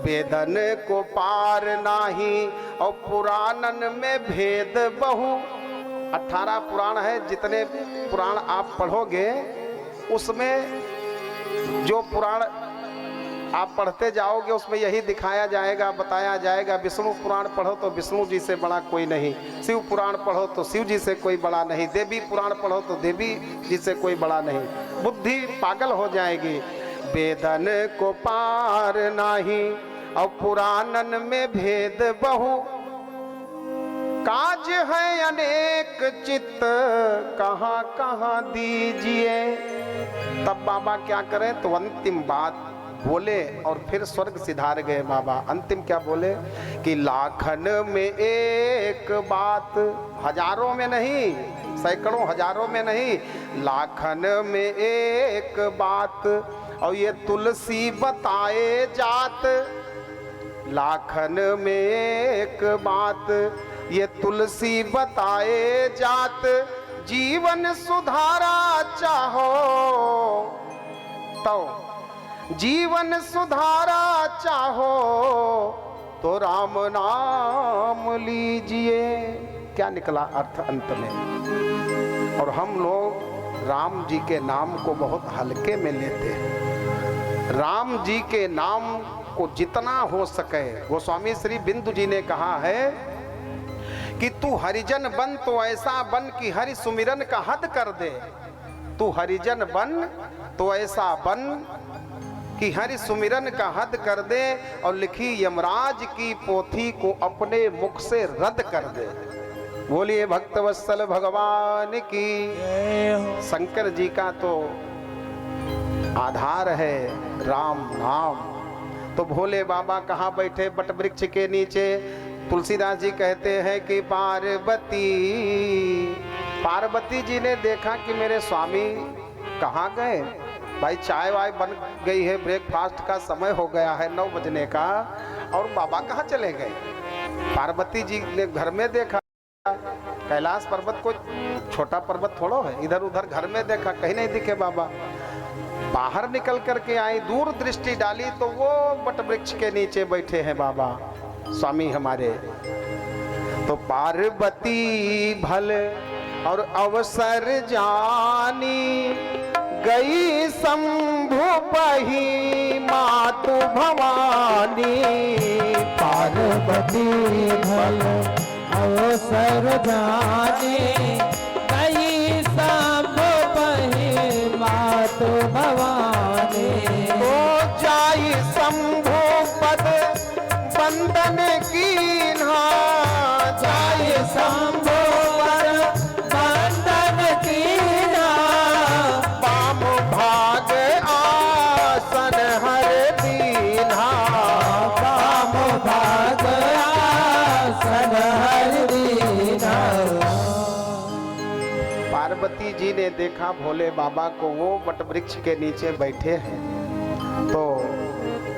वेदन को पार नाही और पुराणन में भेद बहु, 18 पुराण है, जितने पुराण आप पढ़ोगे उसमें जो पुराण आप पढ़ते जाओगे उसमें यही दिखाया जाएगा, बताया जाएगा। विष्णु पुराण पढ़ो तो विष्णु जी से बड़ा कोई नहीं, शिव पुराण पढ़ो तो शिव जी से कोई बड़ा नहीं, देवी पुराण पढ़ो तो देवी जी से कोई बड़ा नहीं। बुद्धि पागल हो जाएगी। वेदन को पार नाही और पुराणन में भेद बहु, काज है अनेक चित्त कहाँ कहाँ दीजिए। तब बाबा क्या करें, तो अंतिम बात बोले और फिर स्वर्ग सिधार गए बाबा। अंतिम क्या बोले कि लाखन में एक बात, हजारों में नहीं, सैकड़ों हजारों में नहीं, लाखन में एक बात और ये तुलसी बताए जात। लाखन में एक बात ये तुलसी बताए जात, जीवन सुधारा चाहो तो, जीवन सुधारा चाहो तो राम नाम लीजिए। क्या निकला अर्थ अंत में। और हम लोग राम जी के नाम को बहुत हल्के में लेते हैं। राम जी के नाम को जितना हो सके, गोस्वामी श्री बिंदु जी ने कहा है कि तू हरिजन बन तो ऐसा बन कि हरि सुमिरन का हद कर दे। तू हरिजन बन तो ऐसा बन कि हरि सुमिरन का हद कर दे और लिखी यमराज की पोथी को अपने मुख से रद्द कर दे। बोलिए भक्तवत्सल भगवान की। शंकर जी का तो आधार है राम नाम। तो भोले बाबा कहाँ बैठे, बट वृक्ष के नीचे। तुलसीदास जी कहते हैं कि पार्वती जी ने देखा कि मेरे स्वामी कहाँ गए। भाई चाय वाय बन गई है, ब्रेकफास्ट का समय हो गया है 9 बजने का, और बाबा कहाँ चले गए। पार्वती जी ने घर में देखा, कैलाश पर्वत को छोटा पर्वत थोड़ा है, इधर उधर घर में देखा, कहीं नहीं दिखे बाबा। बाहर निकल करके आई, दूर दृष्टि डाली तो वो बट वृक्ष के नीचे बैठे हैं बाबा स्वामी हमारे। तो पार्वती भल और अवसर जानी, गई शंभु पही मातु भवानी। पार्वती भल अवसर जाने, गई शंभु पही मातु भवानी। तो जाई शंभु पद बंदन कीन्हा, जाई शंभु पद बंदन कीन्हा। बाम भाग आसन हर दीन्हा, बाम भाग आसन हर दीन्हा। पार्वती जी ने देखा भोले बाबा को, वो वट वृक्ष के नीचे बैठे हैं। तो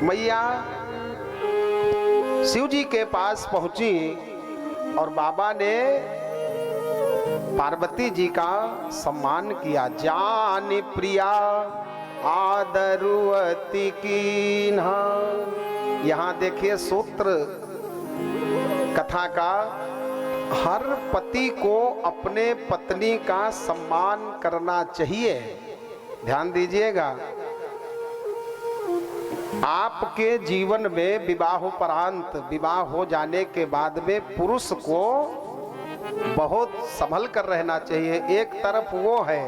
मैया शिव जी के पास पहुंची और बाबा ने पार्वती जी का सम्मान किया। जान प्रिया आदरुअति कीन्हा। यहाँ देखिए सूत्र कथा का, हर पति को अपने पत्नी का सम्मान करना चाहिए। ध्यान दीजिएगा, आपके जीवन में विवाहोपरांत, विवाह हो जाने के बाद में पुरुष को बहुत संभल कर रहना चाहिए। एक तरफ वो है,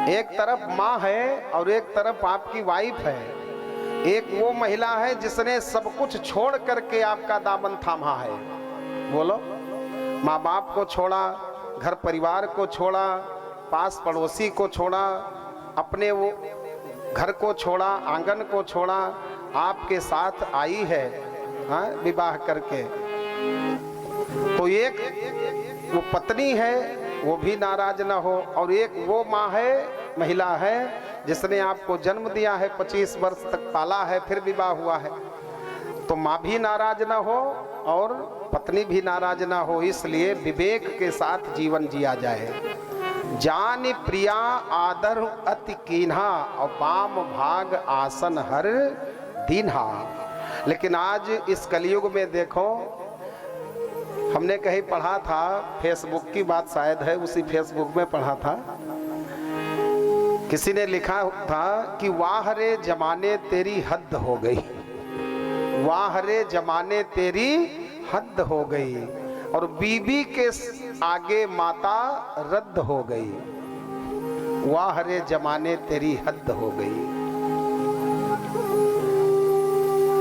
एक तरफ माँ है और एक तरफ आपकी वाइफ है। एक वो महिला है जिसने सब कुछ छोड़ करके आपका दामन थामा है। बोलो, माँ बाप को छोड़ा, घर परिवार को छोड़ा, पास पड़ोसी को छोड़ा, अपने वो घर को छोड़ा, आंगन को छोड़ा, आपके साथ आई है विवाह करके। तो एक वो पत्नी है, वो भी नाराज ना हो, और एक वो माँ है, महिला है जिसने आपको जन्म दिया है, 25 वर्ष तक पाला है, फिर विवाह हुआ है। तो माँ भी नाराज ना हो और पत्नी भी नाराज ना हो, इसलिए विवेक के साथ जीवन जिया जाए। जान प्रिया आदर अति कीन्हा और बाम भाग आसन हर दीन्हा। लेकिन आज इस कलयुग में देखो, हमने कहीं पढ़ा था, फेसबुक की बात शायद है, उसी फेसबुक में पढ़ा था किसी ने लिखा था कि वाह रे जमाने तेरी हद हो गई, वाह रे जमाने तेरी हद हो गई, और बीबी के आगे माता रद्द हो गई। वाह रे जमाने तेरी हद हो गई।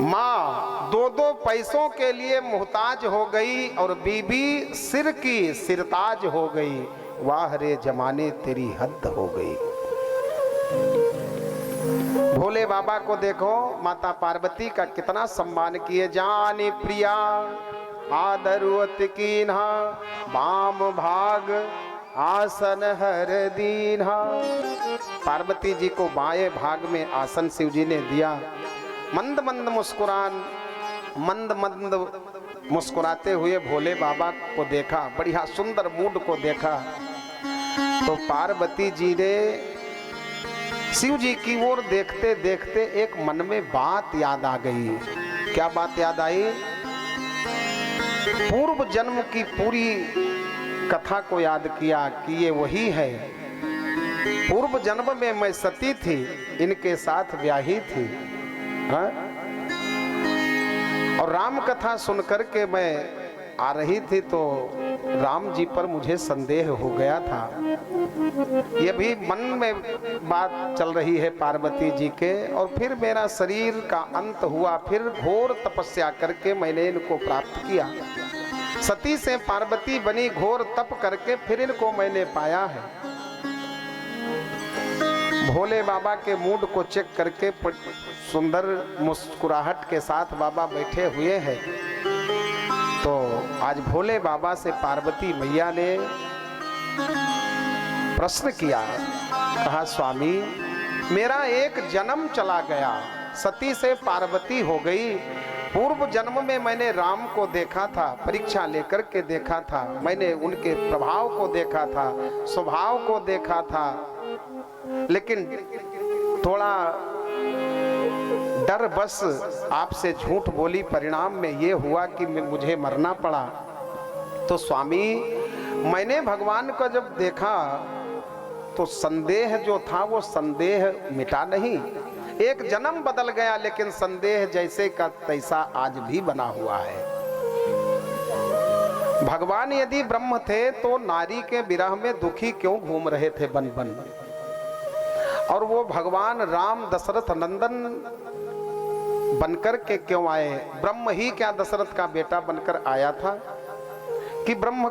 माँ दो दो पैसों के लिए मुहताज हो गई और बीबी सिर की सिरताज हो गई। वाह रे जमाने तेरी हद हो गई। भोले बाबा को देखो, माता पार्वती का कितना सम्मान किए। जानी प्रिया आदरुवत कीन्हा, बाम भाग आसन हर दीन्हा। पार्वती जी को बाएं भाग में आसन शिव जी ने दिया। मंद मंद मंद मंद मुस्कुराते हुए भोले बाबा को देखा, बढ़िया सुंदर मूड को देखा। तो पार्वती जी ने शिव जी की ओर देखते देखते एक मन में बात याद आ गई। क्या बात याद आई? पूर्व जन्म की पूरी कथा को याद किया कि ये वही है। पूर्व जन्म में मैं सती थी, इनके साथ ब्याही थी। हाँ? और राम कथा सुनकर के मैं आ रही थी तो राम जी पर मुझे संदेह हो गया था। ये भी मन में बात चल रही है पार्वती जी के। और फिर मेरा शरीर का अंत हुआ, फिर घोर तपस्या करके मैंने इनको प्राप्त किया। सती से पार्वती बनी, घोर तप करके फिर इनको मैंने पाया है। भोले बाबा के मूड को चेक करके सुंदर मुस्कुराहट के साथ बाबा बैठे हुए हैं। तो आज भोले बाबा से पार्वती मैया ने प्रश्न किया, कहा स्वामी मेरा एक जन्म चला गया, सती से पार्वती हो गई। पूर्व जन्म में मैंने राम को देखा था, परीक्षा लेकर के देखा था, मैंने उनके प्रभाव को देखा था, स्वभाव को देखा था, लेकिन थोड़ा डर बस आपसे झूठ बोली, परिणाम में ये हुआ कि मुझे मरना पड़ा। तो स्वामी मैंने भगवान को जब देखा तो संदेह जो था वो संदेह मिटा नहीं। एक जन्म बदल गया लेकिन संदेह जैसे का तैसा आज भी बना हुआ है। भगवान यदि ब्रह्म थे तो नारी के विरह में दुखी क्यों घूम रहे थे बन बन? और वो भगवान राम दशरथ नंदन बनकर के क्यों आए? ब्रह्म ही क्या दशरथ का बेटा बनकर आया था कि ब्रह्म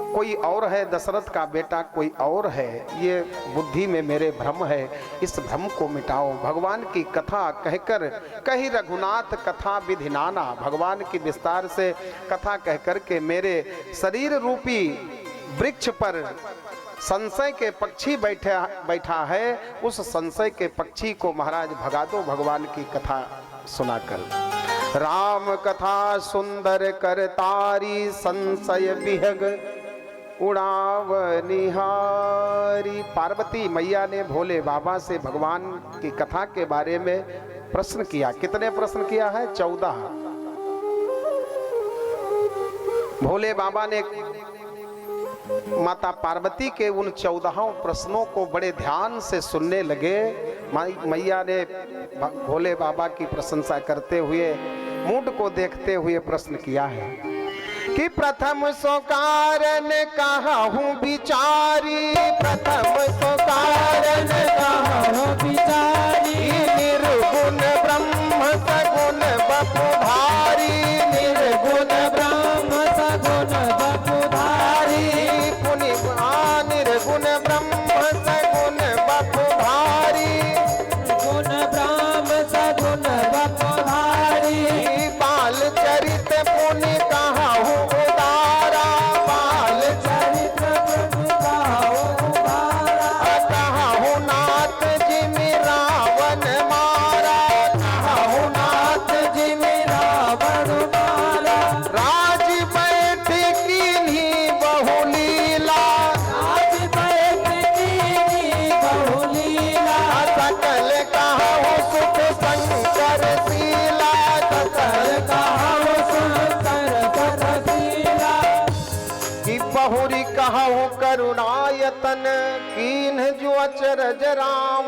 कोई और है, दशरथ का बेटा कोई और है? ये बुद्धि में मेरे भ्रम है, इस भ्रम को मिटाओ। भगवान की कथा कहकर कही रघुनाथ कथा विधि नाना, भगवान की विस्तार से कथा कहकर के मेरे शरीर रूपी वृक्ष पर संशय के पक्षी बैठा है, उस संशय के पक्षी को महाराज भगा दो भगवान की कथा सुनाकर। राम कथा सुंदर कर तारी, संशय विहग उड़ाव निहारी। पार्वती मैया ने भोले बाबा से भगवान की कथा के बारे में प्रश्न किया। कितने प्रश्न किया है? 14। भोले बाबा ने माता पार्वती के उन 14 प्रश्नों को बड़े ध्यान से सुनने लगे। मैया ने भोले बाबा की प्रशंसा करते हुए, मूड को देखते हुए प्रश्न किया है कि प्रथम सो कारण कहूँ विचारी, प्रथम सो कारण कहूँ विचारी, निर्गुण ब्रह्म सगुण बपुधारी, निर्गुण ब्रह्म सगुण बपुधारी, पुनि निर्गुण ब्रह्म सगुण बपुधारी, गुण ब्रह्म सगुण बपुधारी, बाल चरित पुनि कहूँ उदारा, बाल चरित पुनि कहूँ उदारा, सनातन कीन्ह जो अचरज राम,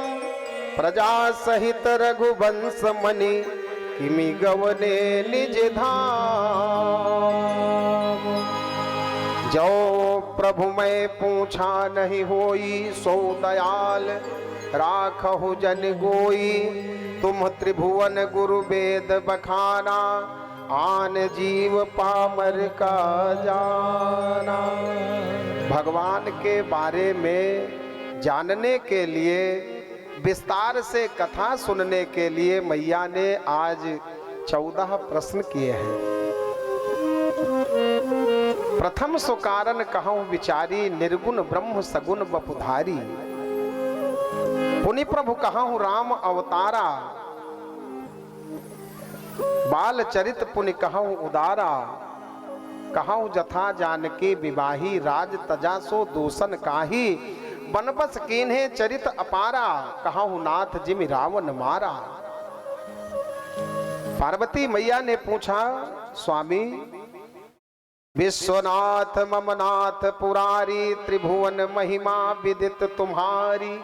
प्रजा सहित रघुवंश मनि किमि गवने निज धाम। जो प्रभु मैं पूछा नहीं होई, सो दयाल राखहु जन गोई। तुम त्रिभुवन गुरु वेद बखाना, आन जीव पामर का जाना। भगवान के बारे में जानने के लिए, विस्तार से कथा सुनने के लिए मैया ने आज 14 प्रश्न किए हैं। प्रथम सो कारण कहूँ विचारी, निर्गुण ब्रह्म सगुण बपुधारी। पुनि प्रभु कहूँ राम अवतारा, बाल चरित पुनि कहूँ उदारा। कहूँ जथा जानकी विवाही, राज तजा सो दूषण काही। बनबस कीन्हे चरित अपारा, कहूँ नाथ जिमि रावण मारा। पार्वती मैया ने पूछा, स्वामी विश्वनाथ ममनाथ पुरारी, त्रिभुवन महिमा विदित तुम्हारी।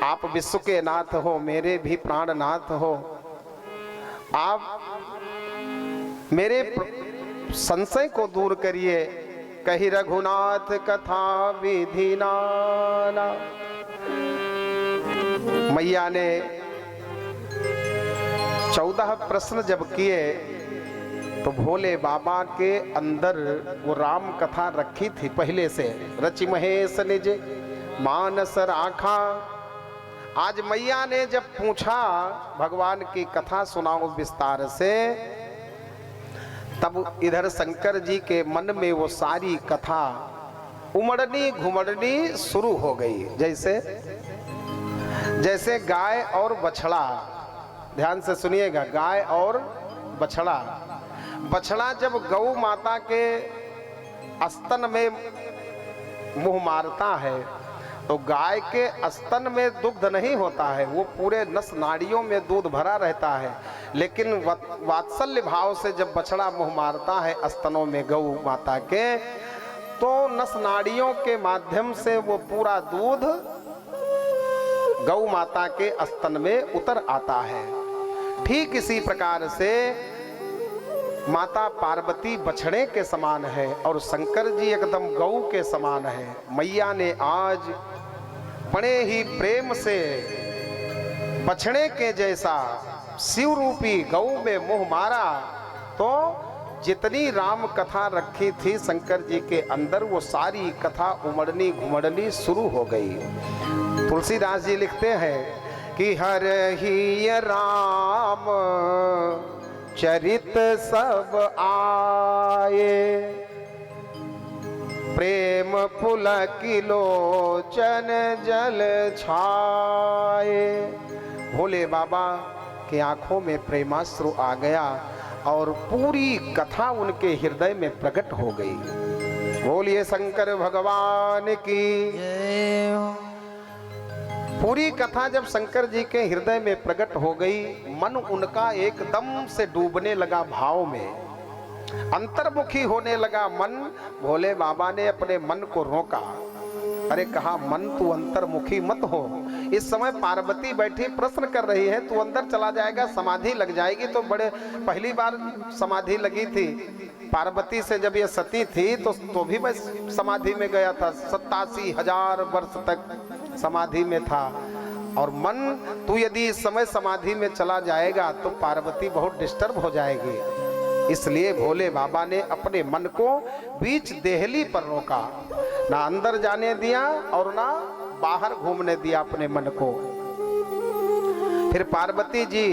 आप विश्व के नाथ हो, मेरे भी प्राणनाथ हो। आप मेरे संशय को दूर करिए। कही रघुनाथ कथा विधि नाना। मैया ने 14 प्रश्न जब किए तो भोले बाबा के अंदर वो राम कथा रखी थी पहले से। रचि महेश निज मानस राखा। आज मैया ने जब पूछा भगवान की कथा सुनाओ विस्तार से, तब इधर शंकर जी के मन में वो सारी कथा उमड़नी घुमड़नी शुरू हो गई। जैसे गाय और बछड़ा, ध्यान से सुनिएगा, गाय और बछड़ा। बछड़ा जब गौ माता के स्तन में मुंह मारता है तो गाय के स्तन में दुग्ध नहीं होता है, वो पूरे नस नाड़ियों में दूध भरा रहता है। लेकिन वात्सल्य भाव से जब बछड़ा मुंह मारता है स्तनों में गौ माता के, तो नस नाड़ियों के माध्यम से वो पूरा दूध गौ माता के स्तन में उतर आता है। ठीक इसी प्रकार से माता पार्वती बछड़े के समान है और शंकर जी एकदम गौ के समान है। मैया ने आज बड़े ही प्रेम से बछड़े के जैसा शिव रूपी गौ में मुंह मारा, तो जितनी राम कथा रखी थी शंकर जी के अंदर, वो सारी कथा उमड़नी घुमड़नी शुरू हो गई। तुलसीदास जी लिखते हैं कि हर ही राम चरित सब आए, प्रेम पुलकिलोचन जल छाए। भोले बाबा के आंखों में प्रेमाश्रु आ गया और पूरी कथा उनके हृदय में प्रकट हो गई। बोलिए शंकर भगवान की। पूरी कथा जब शंकर जी के हृदय में प्रकट हो गई, मन उनका एकदम से डूबने लगा भाव में, अंतर्मुखी होने लगा मन। भोले बाबा ने अपने मन को रोका। अरे कहा, मन तू अंतर्मुखी मत हो। इस समय पार्वती बैठी प्रश्न कर रही है, तू अंदर चला जाएगा समाधि लग जाएगी। तो बड़े पहली बार समाधि लगी थी पार्वती से, जब ये सती थी तो भी मैं समाधि में गया था, 87,000 वर्ष तक समाधि में था। और मन तू यदि इस समय समाधि में चला जाएगा तो पार्वती बहुत डिस्टर्ब हो जाएगी। इसलिए भोले बाबा ने अपने मन को बीच देहली पर रोका, ना अंदर जाने दिया और ना बाहर घूमने दिया अपने मन को। फिर पार्वती जी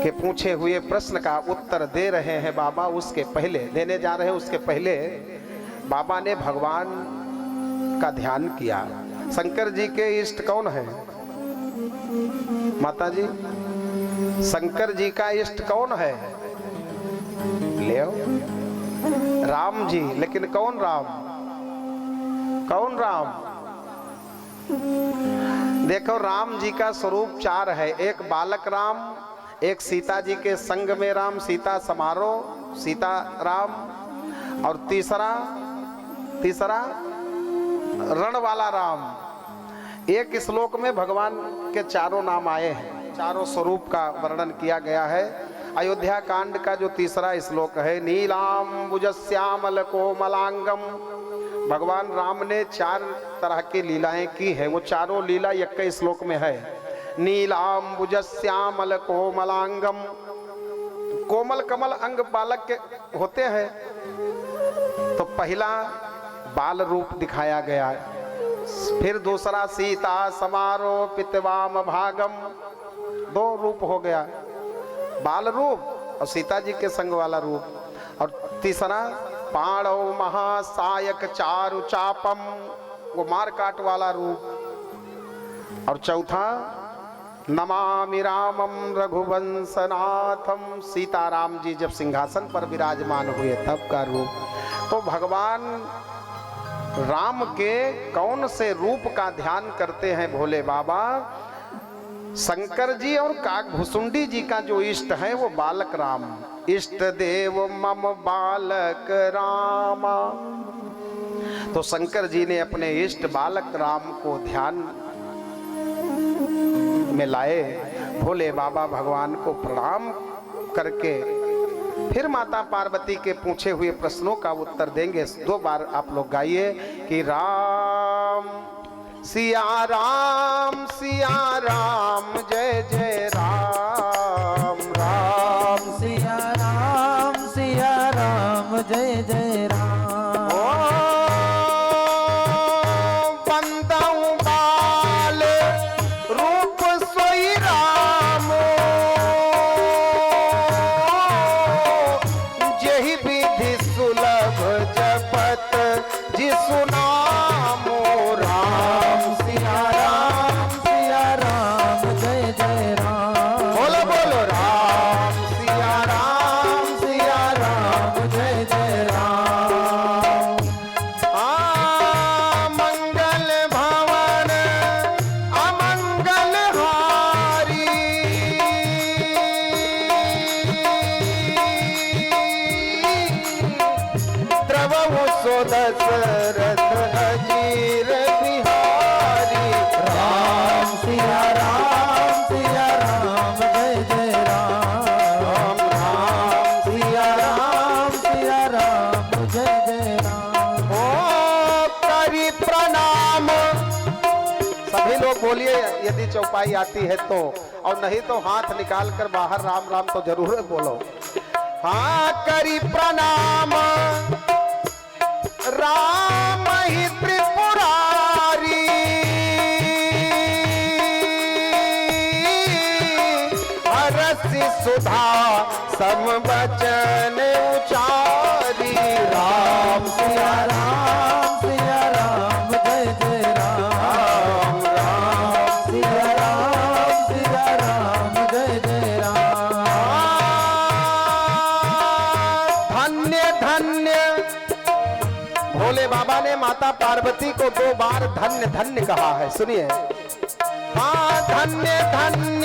के पूछे हुए प्रश्न का उत्तर दे रहे हैं बाबा, उसके पहले देने जा रहे हैं, उसके पहले बाबा ने भगवान का ध्यान किया। शंकर जी के इष्ट कौन है माता जी? शंकर जी का इष्ट कौन है? ले राम जी। लेकिन कौन राम? कौन राम? देखो, राम जी का स्वरूप 4 है। एक बालक राम, एक सीता जी के संग में राम, सीता समारोह सीता राम, और तीसरा रण वाला राम। एक श्लोक में भगवान के चारों नाम आए हैं, चारों स्वरूप का वर्णन किया गया है। अयोध्या कांड का जो तीसरा श्लोक है, नीलाम्बुजश्यामल कोमलांगम। भगवान राम ने 4 तरह की लीलाएं की है, वो चारों लीला 21 श्लोक में है। नीलाम्बुजश्यामल कोमलांगम, कोमल कमल अंग बालक के होते हैं, तो पहला बाल रूप दिखाया गया है। फिर दूसरा सीता समारोपित वाम भागम, 2 रूप हो गया, बाल रूप और सीता जी के संग वाला रूप। और तीसरा पाणव महासायक चारु चापम, वो मार काट वाला रूप। और चौथा नमामि रामम रघुवंशनाथम, सीताराम जी जब सिंहासन पर विराजमान हुए तब का रूप। तो भगवान राम के कौन से रूप का ध्यान करते हैं भोले बाबा? शंकर जी और काकभुसुंडी जी का जो इष्ट है वो बालक राम, इष्ट देव मम बालक रामा। तो शंकर जी ने अपने इष्ट बालक राम को ध्यान में लाए। भोले बाबा भगवान को प्रणाम करके फिर माता पार्वती के पूछे हुए प्रश्नों का उत्तर देंगे। 2 बार आप लोग गाइए कि राम सिया राम जय जय राम, राम सिया राम जय जय राम। ओ बंदऊ बाल रूप सोई राम, जेहि विधि सुलभ जपत जिसु नामो। राम सिया राम जय जय राम। बोलो बोलो राम सिया राम जय जय राम। मंगल भवन अमंगल हारी, द्रवहु सो दशरथ अजीर बिहारी। राम सिया राम जय जय राम। राम सिया राम जय जय राम। ओ करी प्रणाम। सभी लोग बोलिए यदि चौपाई आती है तो, और नहीं तो हाथ निकाल कर बाहर राम राम तो जरूर बोलो। हाँ करी प्रणाम राम ही त्रिपुरारी, हरसि सुधा सम बचन उचारी। राम सिया राम जय जय राम। राम सिया राम जय जय राम। धन्य धन्य। भोले बाबा ने माता पार्वती को 2 बार धन्य धन्य कहा है, सुनिए। हाँ धन्य धन्य